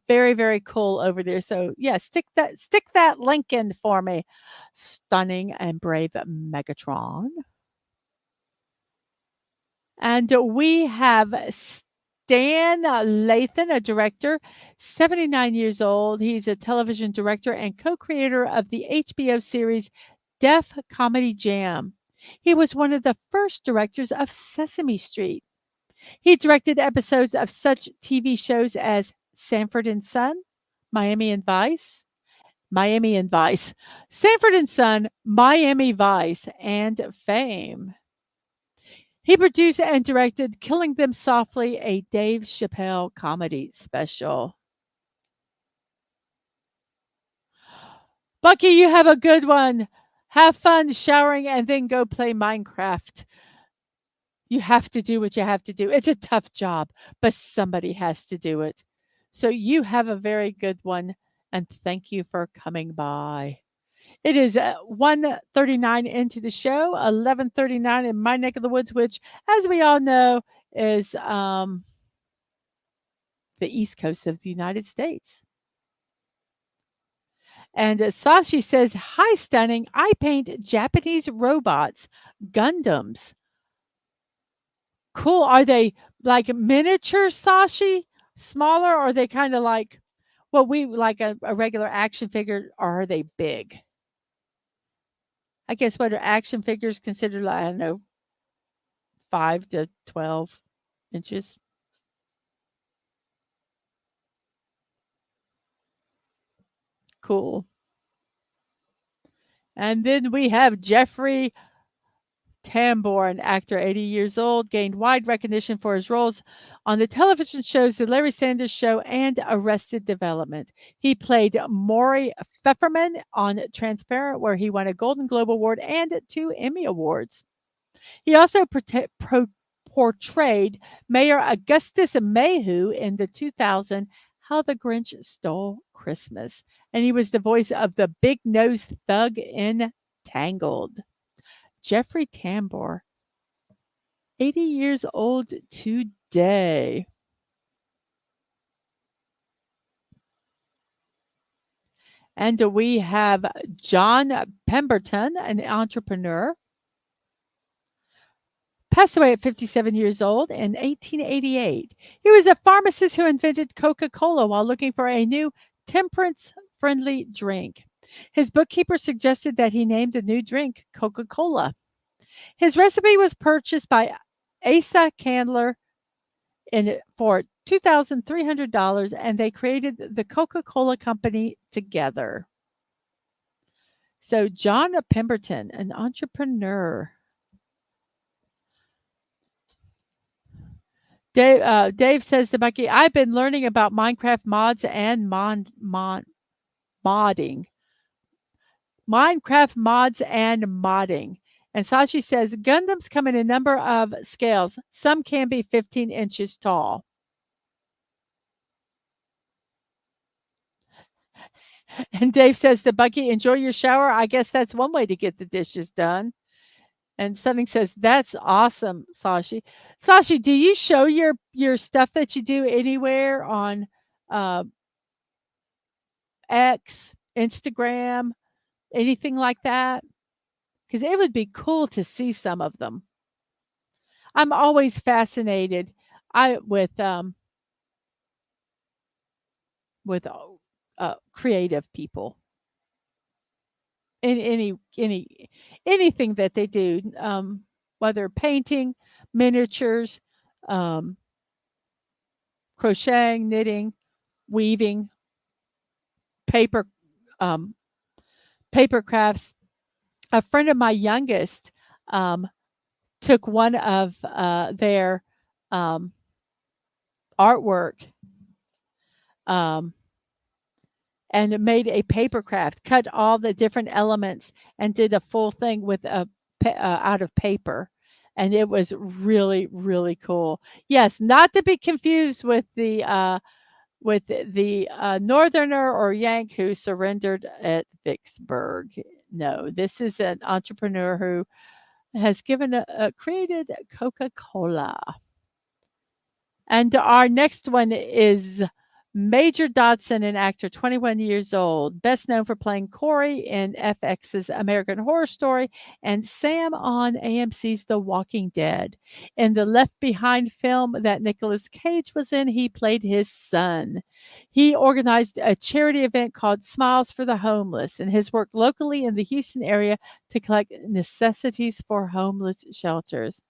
very, very cool over there. So yeah, stick that link in for me. Stunning and brave Megatron. And we have Stan Lathan, a director, 79 years old. He's a television director and co creator of the HBO series Def Comedy Jam. He was one of the first directors of Sesame Street. He directed episodes of such TV shows as Sanford and Son, Miami and Vice, Miami and Vice, Sanford and Son, Miami Vice, and Fame. He produced and directed Killing Them Softly, a Dave Chappelle comedy special. Bucky, you have a good one. Have fun showering and then go play Minecraft. You have to do what you have to do. It's a tough job, but somebody has to do it. So you have a very good one, and thank you for coming by. It is 1:39 into the show, 11:39 in my neck of the woods, which, as we all know, is the East Coast of the United States. And Sashi says, "Hi, stunning. I paint Japanese robots, Gundams. Cool. Are they like miniature Sashi? Smaller? Or are they kind of like what we like a regular action figure? Or are they big? I guess what are action figures considered? Like, I don't know, 5 to 12 inches. Cool. And then we have Jeffrey Tambor, an actor 80 years old, gained wide recognition for his roles on the television shows The Larry Sanders Show and Arrested Development. He played Maury Pfefferman on Transparent, where he won a Golden Globe Award and 2 Emmy Awards. He also portrayed Mayor Augustus Mayhew in the 2000 How the Grinch Stole Christmas, and he was the voice of the big-nosed thug in Tangled. Jeffrey Tambor 80 years old today. And we have John Pemberton, an entrepreneur, passed away at 57 years old in 1888. He was a pharmacist who invented Coca Cola while looking for a new temperance friendly drink. His bookkeeper suggested that he name the new drink Coca Cola. His recipe was purchased by Asa Candler for $2,300, and they created the Coca Cola Company together. So, John Pemberton, an entrepreneur. Dave says to Bucky, I've been learning about Minecraft mods and modding. Minecraft mods and modding. And Sashi says Gundams come in a number of scales. Some can be 15 inches tall. And Dave says to Bucky, enjoy your shower. I guess that's one way to get the dishes done. And Sunning says, that's awesome, Sashi. Sashi, do you show your stuff that you do anywhere on uh, X, Instagram, anything like that? Because it would be cool to see some of them. I'm always fascinated I with creative people in anything that they do, whether painting, miniatures, um, crocheting, knitting, weaving, paper um, paper crafts. A friend of my youngest um, took one of their um, artwork um, and made a paper craft, cut all the different elements, and did a full thing with out of paper. And it was really, really cool. Yes, not to be confused with the Northerner or Yank who surrendered at Vicksburg. No, this is an entrepreneur who has created Coca Cola. And our next one is Major Dodson, an actor, 21 years old, best known for playing Corey in FX's American Horror Story and Sam on AMC's The Walking Dead. In the Left Behind film that Nicolas Cage was in, he played his son. He organized a charity event called Smiles for the Homeless and has worked locally in the Houston area to collect necessities for homeless shelters.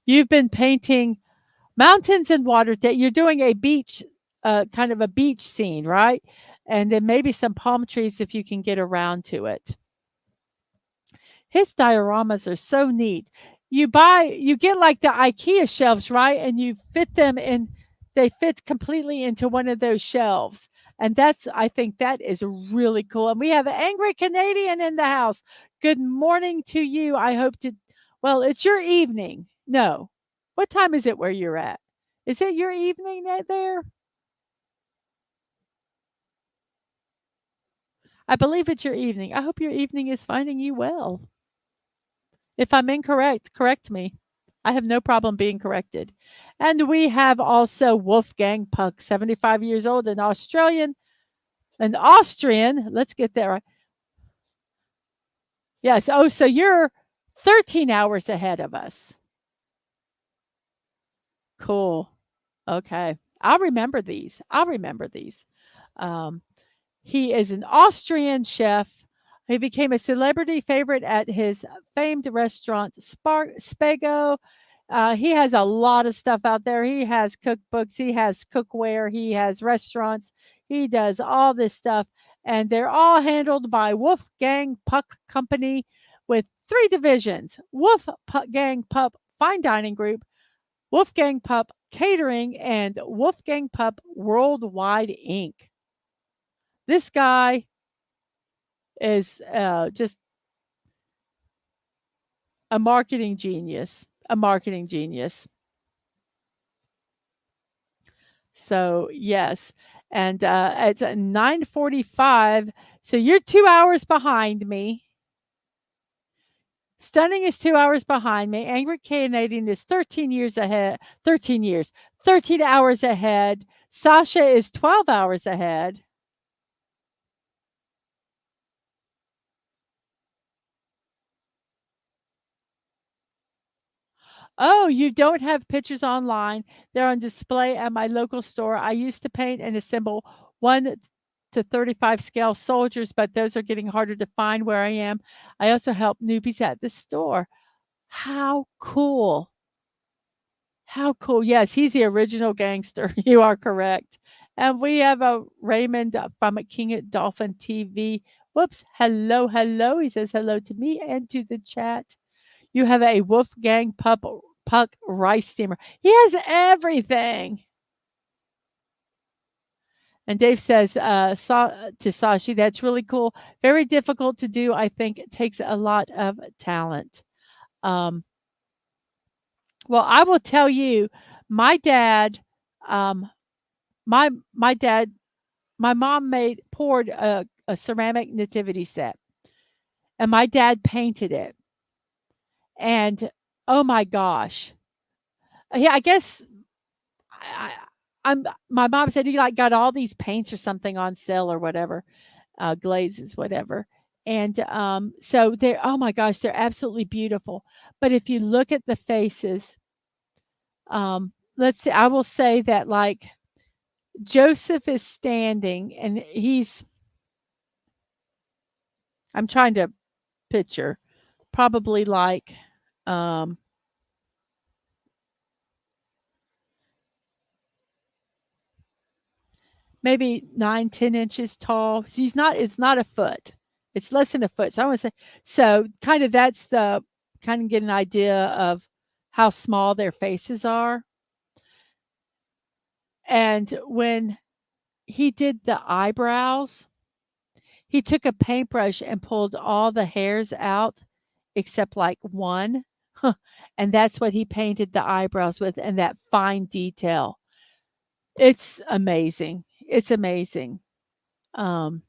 You've been painting mountains and water. You're doing a beach, kind of a beach scene, right? And then maybe some palm trees if you can get around to it. His dioramas are so neat. You get like the IKEA shelves, right? And you fit them in, they fit completely into one of those shelves. And I think that is really cool. And we have an angry Canadian in the house. Good morning to you. Well, it's your evening. No. What time is it where you're at? Is it your evening there? I believe it's your evening. I hope your evening is finding you well. If I'm incorrect, correct me. I have no problem being corrected. And we have also Wolfgang Puck, 75 years old, an Austrian. Let's get there. Yes. Oh, so you're 13 hours ahead of us. Cool. Okay. I'll remember these. Um, He is an Austrian chef. He became a celebrity favorite at his famed restaurant Spago. He has a lot of stuff out there. He has cookbooks, he has cookware, he has restaurants. He does all this stuff, and they're all handled by Wolfgang Puck Company with three divisions: Wolfgang Puck Fine Dining Group, Wolfgang Puck Catering, and Wolfgang Puck Worldwide Inc. This guy is just a marketing genius. A marketing genius. So yes, and it's 9:45. So you're 2 hours behind me. Stunning is 2 hours behind me. Angry Canadian is 13 years ahead. 13 years. 13 hours ahead. Sasha is 12 hours ahead. Oh, you don't have pictures online. They're on display at my local store. I used to paint and assemble 1 to 35 scale soldiers, but those are getting harder to find where I am. I also help newbies at the store. How cool. How cool. Yes, he's the original gangster. You are correct. And we have a Raymond from King Dolphin TV. Whoops. Hello, hello. He says hello to me and to the chat. You have a Wolfgang Puck rice steamer. He has everything. And Dave says to Sashi, that's really cool. Very difficult to do. I think it takes a lot of talent. Um, well, I will tell you, my dad, um, my dad, my mom poured a ceramic nativity set, and my dad painted it. And oh my gosh, yeah, I guess I I'm my mom said he, like, got all these paints or something on sale or whatever, glazes, whatever, and, so they're oh my gosh, they're absolutely beautiful, but if you look at the faces, let's see, I will say that, like, Joseph is standing, and I'm trying to picture, probably like, um maybe 9, 10 inches tall. It's not a foot. It's less than a foot. So I wanna say so kind of that's the kind of get an idea of how small their faces are. And when he did the eyebrows, he took a paintbrush and pulled all the hairs out except like one. And that's what he painted the eyebrows with and that fine detail. It's amazing. It's amazing. Um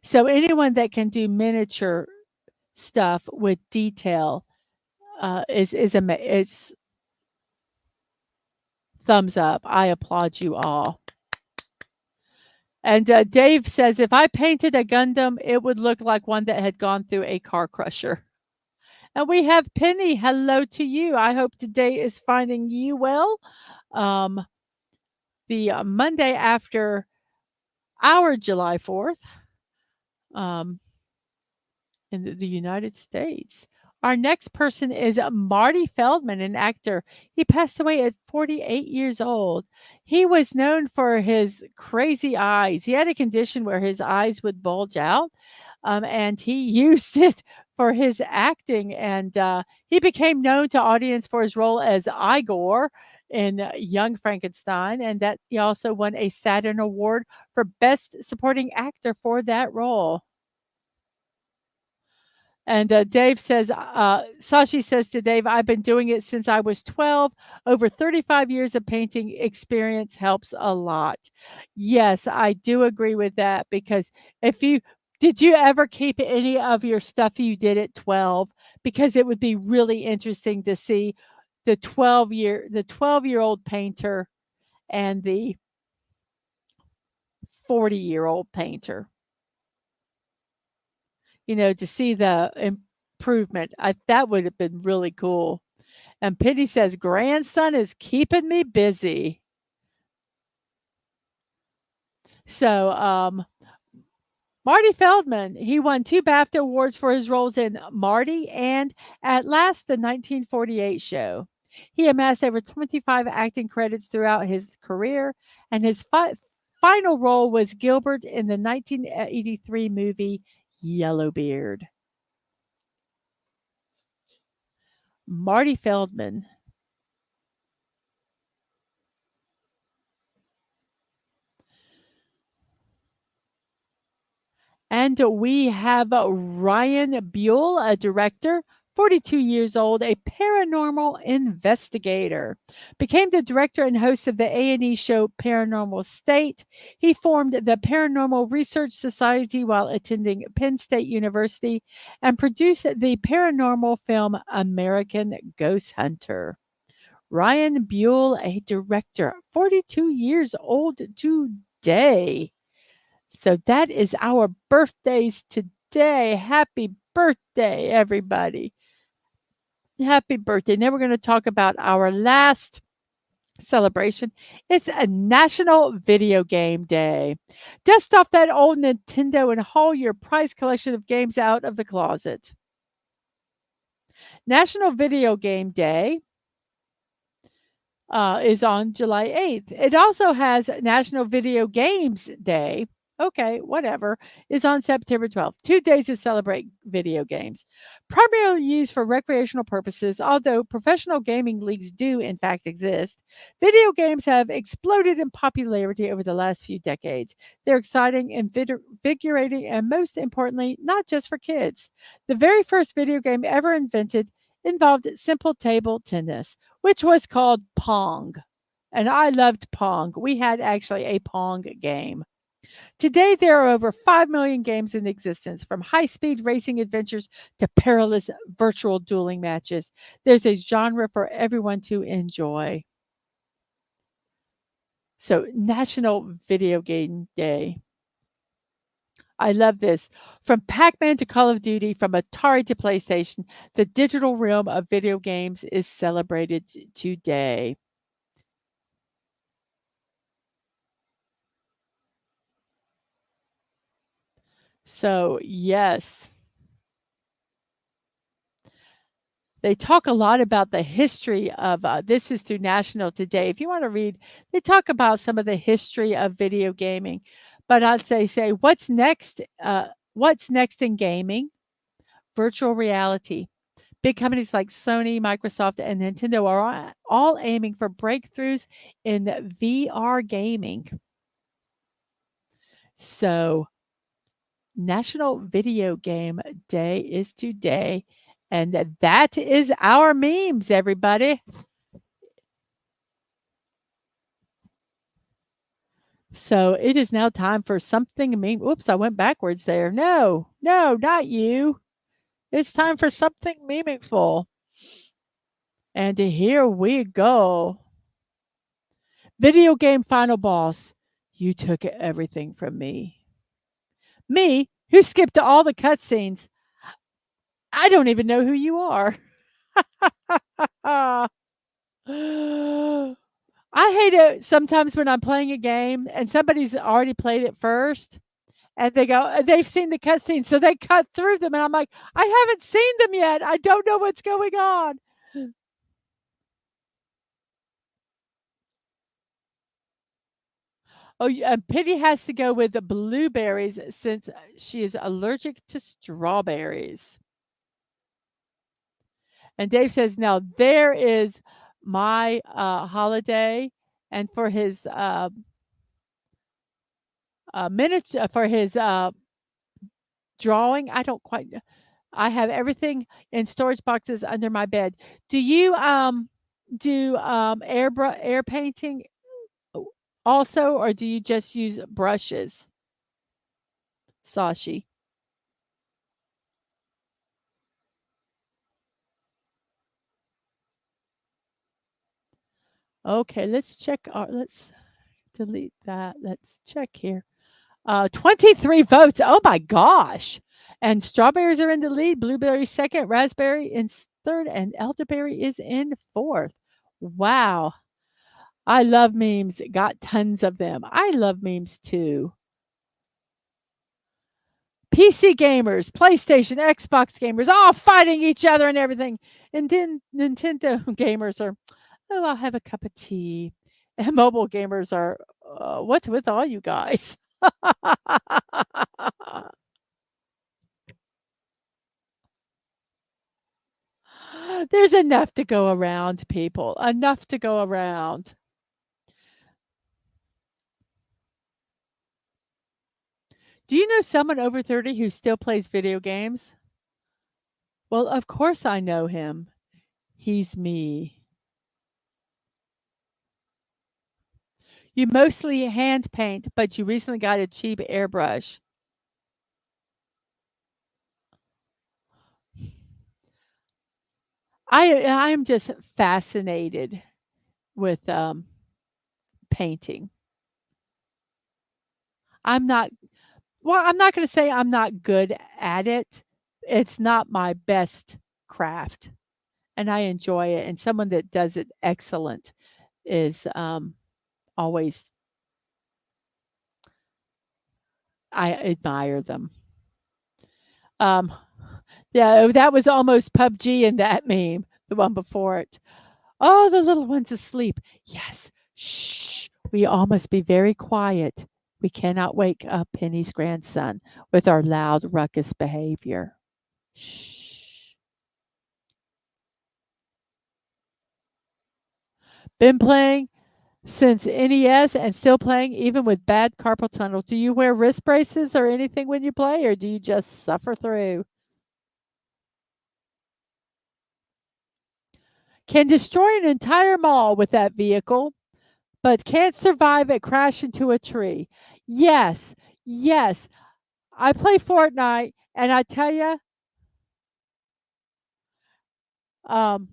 So anyone that can do miniature stuff with detail, is thumbs up. I applaud you all. And, Dave says, "If I painted a Gundam, it would look like one that had gone through a car crusher." And we have Penny. Hello to you. I hope today is finding you well. Um, the, Monday after our July 4th. Um in the United States. Our next person is Marty Feldman, an actor. He passed away at 48 years old. He was known for his crazy eyes. He had a condition where his eyes would bulge out, and he used it for his acting. And he became known to audience for his role as Igor in Young Frankenstein, and that he also won a Saturn Award for Best Supporting Actor for that role. And Dave says, Sashi says to Dave, I've been doing it since I was 12. Over 35 years of painting experience helps a lot. Yes, I do agree with that because if you did you ever keep any of your stuff you did at 12? Because it would be really interesting to see the 12-year-old painter and the 40-year-old painter. To see the improvement. That would have been really cool. And Penny says, "Grandson is keeping me busy." So, Marty Feldman, he won 2 BAFTA awards for his roles in Marty and At Last, the 1948 show. He amassed over 25 acting credits throughout his career, and his final role was Gilbert in the 1983 movie Yellowbeard. Marty Feldman. And we have Ryan Buell, a director 42 years old, a paranormal investigator. Became the director and host of the A&E show Paranormal State. He formed the Paranormal Research Society while attending Penn State University and produced the paranormal film American Ghost Hunter. Ryan Buell, a director, 42 years old today. So that is our birthdays today. Happy birthday, everybody. Happy birthday. Now we're going to talk about our last celebration. It's a National Video Game Day. Dust off that old Nintendo and haul your prized collection of games out of the closet. National Video Game Day is on July 8th. It also has National Video Games Day. Okay, whatever, is on September 12th. 2 days to celebrate video games. Primarily used for recreational purposes, although professional gaming leagues do, in fact, exist. Video games have exploded in popularity over the last few decades. They're exciting, invigorating, and most importantly, not just for kids. The very first video game ever invented involved simple table tennis, which was called Pong. And I loved Pong. We had actually a Pong game. Today, there are over 5 million games in existence, from high speed racing adventures to perilous virtual dueling matches. There's a genre for everyone to enjoy. So, National Video Game Day. I love this. From Pac Man to Call of Duty, from Atari to PlayStation, the digital realm of video games is celebrated today. So, yes, they talk a lot about the history of this is through National Today. If you want to read, they talk about some of the history of video gaming. But I'd say what's next? What's next in gaming? Virtual reality. Big companies like Sony, Microsoft, and Nintendo are all aiming for breakthroughs in VR gaming. So, National Video Game Day is today, and that is our memes, everybody. So, it is now time for something meme. Oops, I went backwards there. No, no, not you. It's time for something meaningful. And here we go. Video game final boss. You took everything from me. Me, who skipped all the cutscenes. I don't even know who you are. I hate it sometimes when I'm playing a game and somebody's already played it first and they go, they've seen the cutscenes, so they cut through them. And I'm like, I haven't seen them yet. I don't know what's going on. Oh, yeah, Penny has to go with the blueberries since she is allergic to strawberries. And Dave says, now there is my holiday. And for his miniature, for his drawing, I don't quite know. I have everything in storage boxes under my bed. Do you do air painting also, or do you just use brushes, Sashi? Okay, let's check our let's delete that. Let's check here. 23 votes. Oh my gosh. And strawberries are in the lead, blueberry second, raspberry in third, and elderberry is in fourth. Wow. I love memes. Got tons of them. I love memes too. PC gamers, PlayStation, Xbox gamers, all fighting each other and everything. And then Nintendo gamers are, oh, I'll have a cup of tea. And mobile gamers are, what's with all you guys? There's enough to go around, people. Enough to go around. Do you know someone over 30 who still plays video games? Well, of course I know him. He's me. You mostly hand paint, but you recently got a cheap airbrush. I am just fascinated with painting. I'm not I'm not going to say I'm not good at it. It's not my best craft, and I enjoy it. And someone that does it excellent is always I admire them. Um, yeah, that was almost PUBG in that meme, the one before it. Oh, the little one's asleep. Yes. Shh. We all must be very quiet. We cannot wake up Penny's grandson with our loud, ruckus behavior. Shh. Been playing since NES and still playing even with bad carpal tunnel. Do you wear wrist braces or anything when you play, or do you just suffer through? Can destroy an entire mall with that vehicle, but can't survive a crash into a tree. Yes, yes. I play Fortnite, and I tell you, um,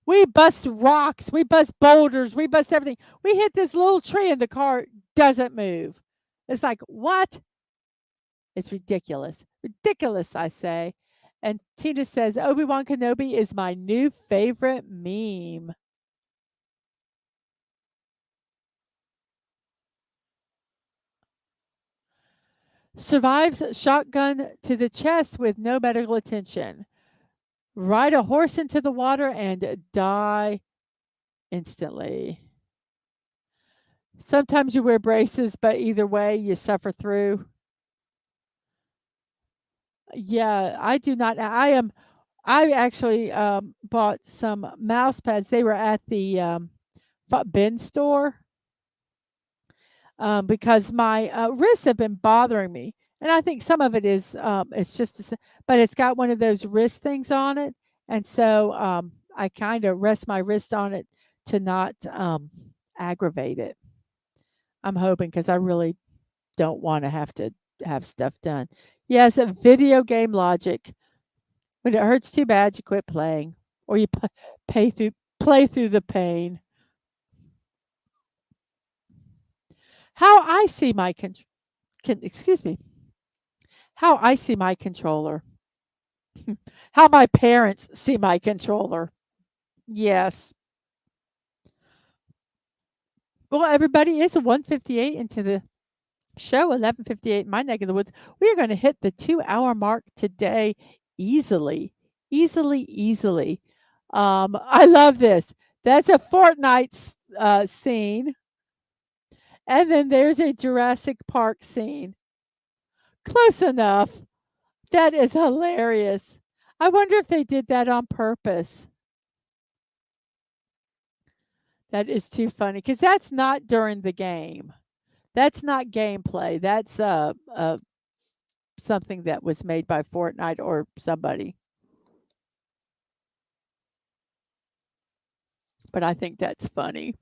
we bust rocks, we bust boulders, we bust everything. We hit this little tree, and the car doesn't move. It's like, what? It's ridiculous. Ridiculous, I say. And Tina says, Obi-Wan Kenobi is my new favorite meme. Survives shotgun to the chest with no medical attention. Ride a horse into the water and die instantly. Sometimes you wear braces, but either way, you suffer through. Yeah, I do not. I actually bought some mouse pads. They were at the bin store because my wrists have been bothering me, and I think some of it is it's just, but it's got one of those wrist things on it, and so I kind of rest my wrist on it to not aggravate it. I'm hoping because I really don't want to have stuff done. Yes, a video game logic. When it hurts too bad, you quit playing, or you pay through play through the pain. How I see my excuse me. How I see my controller. How my parents see my controller. Yes. Well, everybody, it's a 1:58 into the show, 11:58 in my neck of the woods. We are going to hit the 2-hour mark today easily. Easily, easily. I love this. That's a Fortnite scene. And then there's a Jurassic Park scene. Close enough. That is hilarious. I wonder if they did that on purpose. That is too funny because that's not during the game. That's not gameplay. That's something that was made by Fortnite or somebody. But I think that's funny.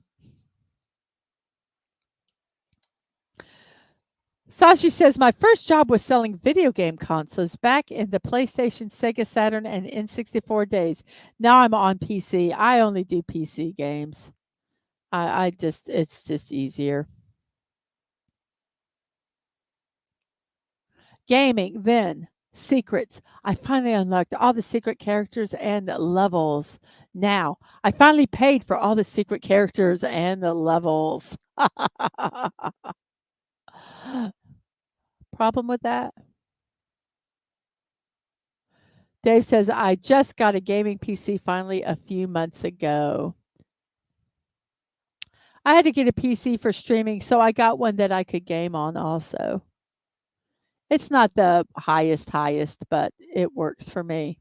Sashi says, my first job was selling video game consoles back in the PlayStation, Sega Saturn, and N64 days. Now I'm on PC. I only do PC games. It's just easier. Gaming, then secrets. I finally unlocked all the secret characters and levels. Now, I finally paid for all the secret characters and the levels. Problem with that? Dave says, I just got a gaming PC finally a few months ago. I had to get a PC for streaming, so I got one that I could game on also. It's not the highest, but it works for me.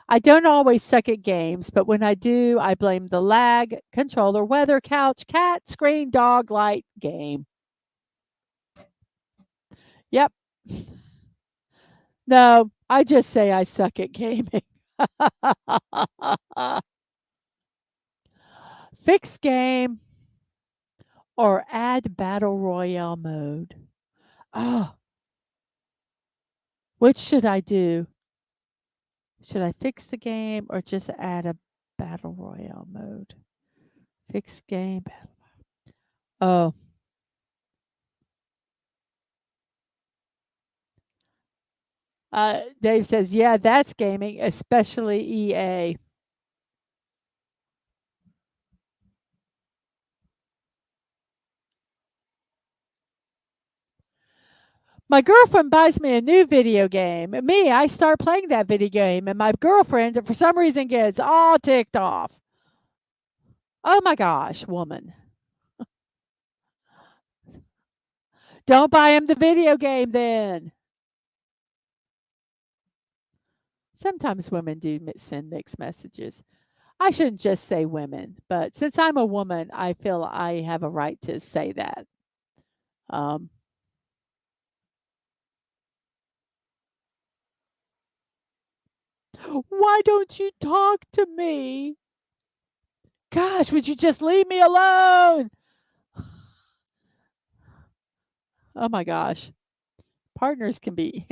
I don't always suck at games, but when I do, I blame the lag, controller, weather, couch, cat, screen, dog, light, game. Yep. No, I just say I suck at gaming. Fix game or add battle royale mode. Oh, which should I do? Should I fix the game or just add a battle royale mode? Fix game. Oh, Dave says, yeah, that's gaming, especially EA. My girlfriend buys me a new video game. Me, I start playing that video game, and my girlfriend, for some reason, gets all ticked off. Oh my gosh, woman. Don't buy him the video game then. Sometimes women do send mixed messages. I shouldn't just say women, but since I'm a woman, I feel I have a right to say that. Um, Why don't you talk to me? Gosh, would you just leave me alone? Oh my gosh. Partners can be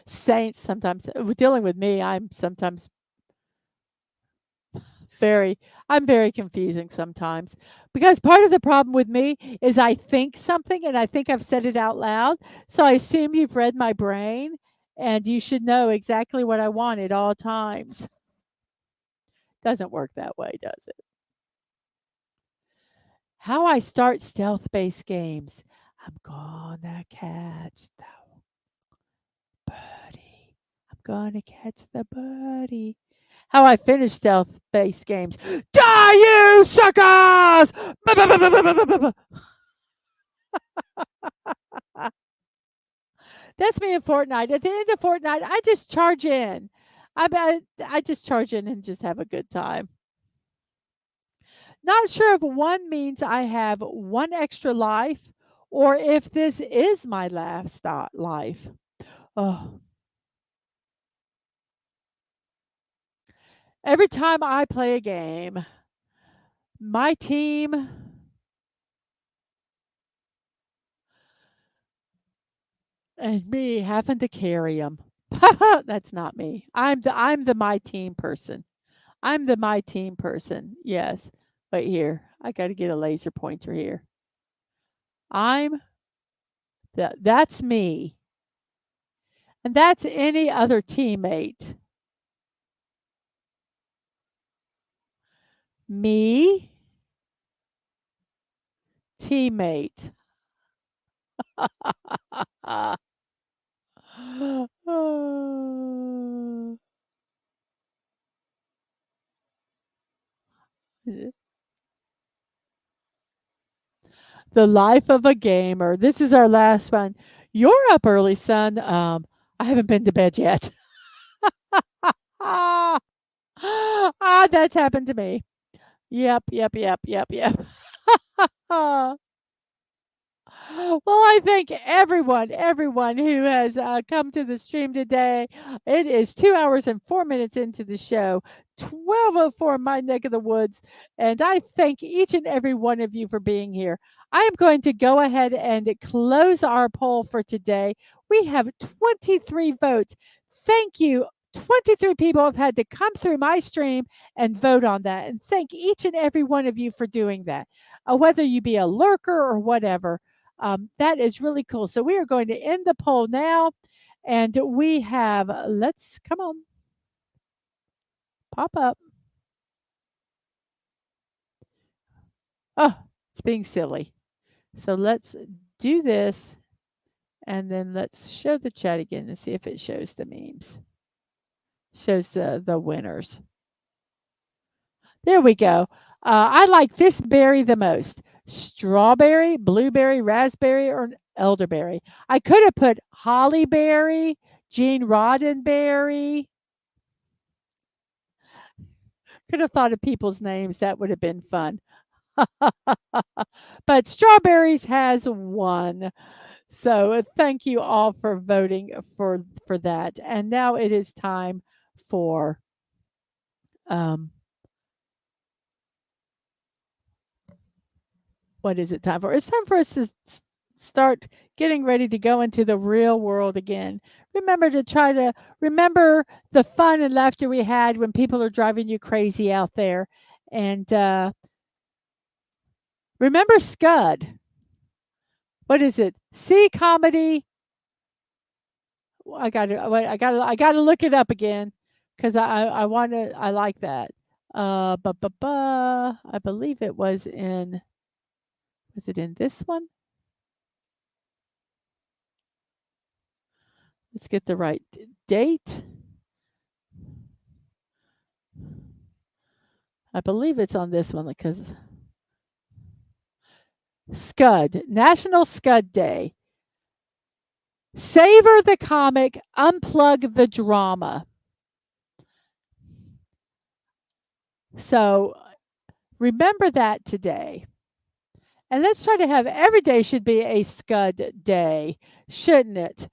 saints sometimes. Dealing with me, I'm sometimes very I'm very confusing sometimes. Because part of the problem with me is I think something and I think I've said it out loud. So I assume you've read my brain and you should know exactly what I want at all times. Doesn't work that way, does it? How I start stealth-based games. I'm gonna catch the birdie. I'm gonna catch the birdie. How I finish stealth-based games. Die, you suckers! Ba, ba, ba, ba, ba, ba, ba, ba, ba. That's me in Fortnite. At the end of Fortnite, I just charge in. I just charge in and just have a good time. Not sure if one means I have one extra life or if this is my last life. Oh, every time I play a game, my team and me having to carry them. That's not me. I'm the my team person. I'm the my team person. Yes. Wait here. I got to get a laser pointer here. I'm that's me. And that's any other teammate. Me, teammate. The life of a gamer. This is our last one. You're up early, son. I haven't been to bed yet. Ah, that's happened to me. Yep, yep, yep, yep, yep. Well, I thank everyone who has come to the stream today. It is 2 hours and 4 minutes into the show, 12:04 in my neck of the woods, and I thank each and every one of you for being here. I am going to go ahead and close our poll for today. We have 23 votes. Thank you. 23 people have had to come through my stream and vote on that. And thank each and every one of you for doing that. Whether you be a lurker or whatever, that is really cool. So we are going to end the poll now. And we have, let's come on, pop up. Oh, it's being silly. So let's do this. And then let's show the chat again and see if it shows the memes. Shows the winners. There we go. I like this berry the most. Strawberry, blueberry, raspberry, or elderberry. I could have put hollyberry, Gene Roddenberry. Could have thought of people's names. That would have been fun. But strawberries has won. So thank you all for voting for that. And now it is time for um, what is it time for? It's time for us to start getting ready to go into the real world again. Remember to try to remember the fun and laughter we had when people are driving you crazy out there. And remember Scud. What is it? See comedy. I got to wait. I got to look it up again because I want to. I like that. I believe it was in. Was it in this one? Let's get the right date. I believe it's on this one because Scud, National Scud Day. Savor the comic, unplug the drama. So remember that today. And let's try to have every day should be a Scud day, shouldn't it?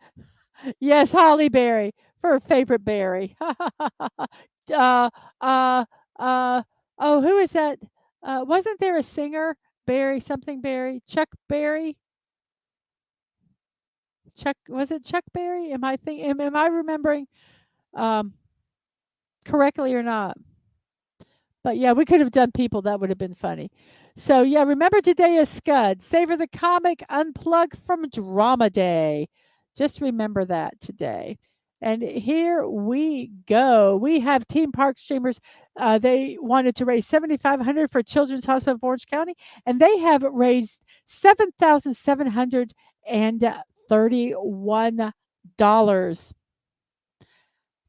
Yes, Holly Berry for her favorite berry. uh, uh, uh, oh, who is that? Wasn't there a singer? Barry, something Berry? Chuck Berry? Chuck, was it Chuck Berry? Am I remembering um, correctly or not? But yeah, we could have done people. That would have been funny. So yeah, remember today is Scud. Savor the comic, unplug from drama day. Just remember that today. And here we go. We have Team Park Streamers. They wanted to raise 7,500 for Children's Hospital of Orange County, and they have raised $7,731.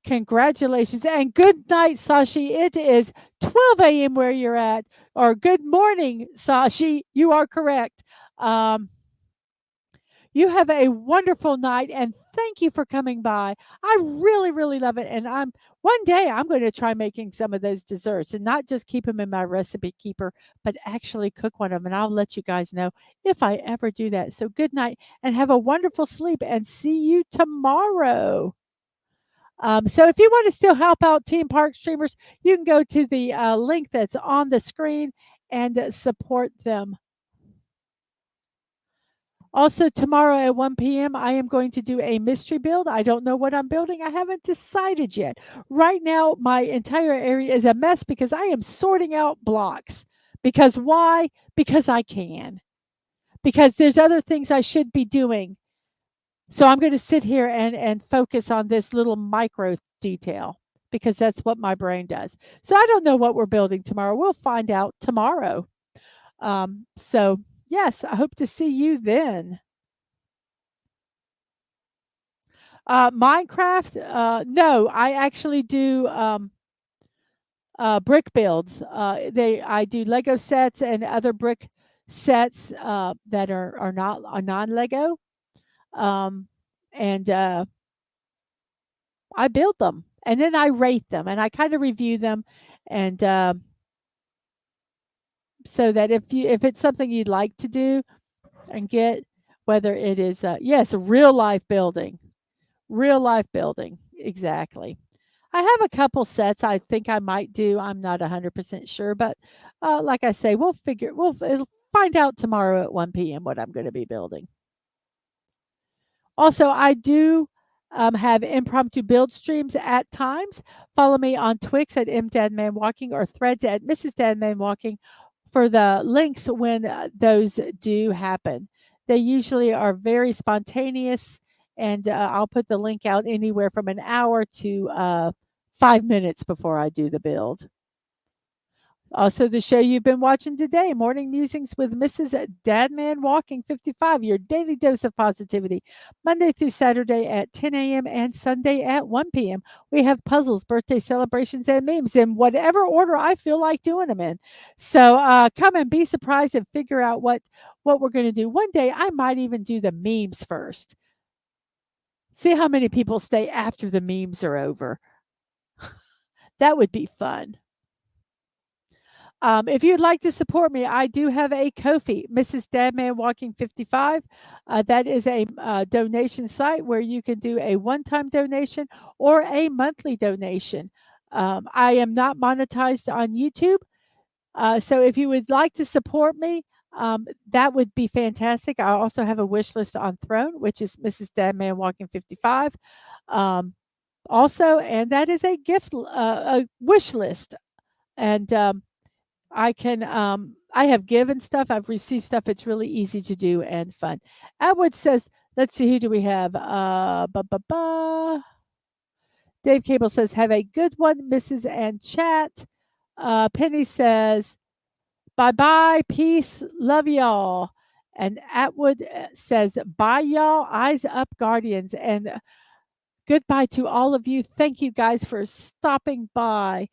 Congratulations and good night, Sashi. It is 12 a.m. where you're at, or good morning, Sashi. You are correct. Um, you have a wonderful night and thank you for coming by. I really, really love it. And one day I'm going to try making some of those desserts and not just keep them in my recipe keeper, but actually cook one of them. And I'll let you guys know if I ever do that. So good night and have a wonderful sleep and see you tomorrow. So if you want to still help out Team Park Streamers, you can go to the link that's on the screen and support them. Also, tomorrow at 1 p.m., I am going to do a mystery build. I don't know what I'm building. I haven't decided yet. Right now, my entire area is a mess because I am sorting out blocks. Because why? Because I can. Because there's other things I should be doing. So I'm going to sit here and focus on this little micro detail because that's what my brain does. So I don't know what we're building tomorrow. We'll find out tomorrow. So yes, I hope to see you then. Minecraft? No, I actually do brick builds. I do Lego sets and other brick sets that are not are non Lego. Um, and I build them and then I rate them and I kind of review them and so that if it's something you'd like to do and get whether it is yes, real life building exactly. I have a couple sets I think I might do. I'm not 100% sure, but like I say, it'll find out tomorrow at 1 p.m. what I'm going to be building. Also, I do have impromptu build streams at times. Follow me on Twix at MDadmanWalking or Threads at Mrs.DadmanWalking for the links when those do happen. They usually are very spontaneous, and I'll put the link out anywhere from an hour to 5 minutes before I do the build. Also, the show you've been watching today, Morning Musings with Mrs. Dadman Walking 55, your daily dose of positivity, Monday through Saturday at 10 a.m. and Sunday at 1 p.m. We have puzzles, birthday celebrations, and memes in whatever order I feel like doing them in. So come and be surprised and figure out what we're going to do. One day, I might even do the memes first. See how many people stay after the memes are over. That would be fun. If you'd like to support me, I do have a Ko-fi, Mrs.DadmanWalking55. That is a donation site where you can do a one-time donation or a monthly donation. I am not monetized on YouTube, so if you would like to support me, that would be fantastic. I also have a wish list on Throne, which is Mrs.DadmanWalking55. Um, also, and that is a a wish list, and I have given stuff, I've received stuff, it's really easy to do and fun. Atwood says, let's see, who do we have? Dave Cable says, have a good one, Mrs. and chat. Penny says, bye bye, peace, love y'all. And Atwood says, bye y'all, eyes up, guardians. And goodbye to all of you. Thank you guys for stopping by.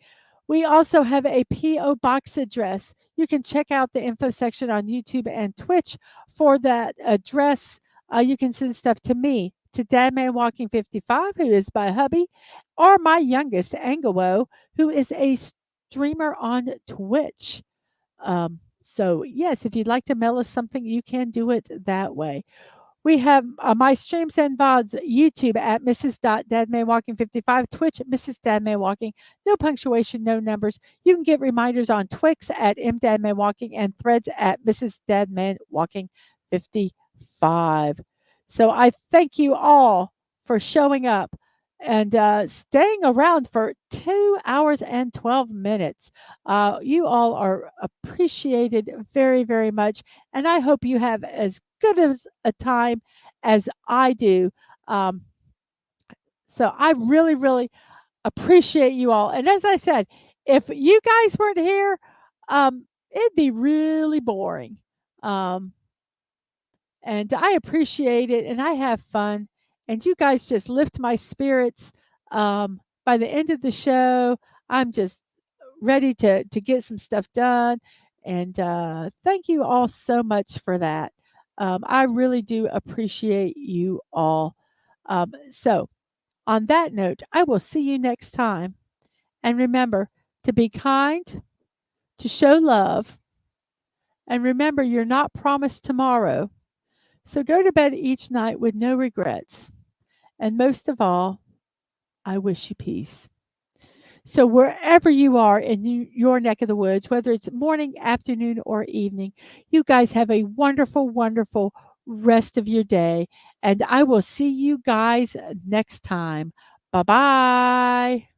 We also have a P.O. box address. You can check out the info section on YouTube and Twitch for that address. You can send stuff to me, to DadmanWalking55, who is my hubby, or my youngest, Angelo, who is a streamer on Twitch. So, yes, if you'd like to mail us something, you can do it that way. We have my streams and VODs, YouTube at Mrs.DadmanWalking55, Twitch at Mrs. Dadman no punctuation, no numbers. You can get reminders on Twix at MDadmanWalking and Threads at Mrs. DadmanWalking55. So I thank you all for showing up and staying around for 2 hours and 12 minutes. You all are appreciated very, very much. And I hope you have as good as a time as I do. Um, so I really, really appreciate you all. And as I said, if you guys weren't here, it'd be really boring. Um, and I appreciate it and I have fun. And you guys just lift my spirits. By the end of the show, I'm just ready to get some stuff done. And thank you all so much for that. I really do appreciate you all. So, on that note, I will see you next time. And remember to be kind, to show love, and remember you're not promised tomorrow. So go to bed each night with no regrets. And most of all, I wish you peace. So, wherever you are in your neck of the woods, whether it's morning, afternoon, or evening, you guys have a wonderful, wonderful rest of your day. And I will see you guys next time. Bye bye.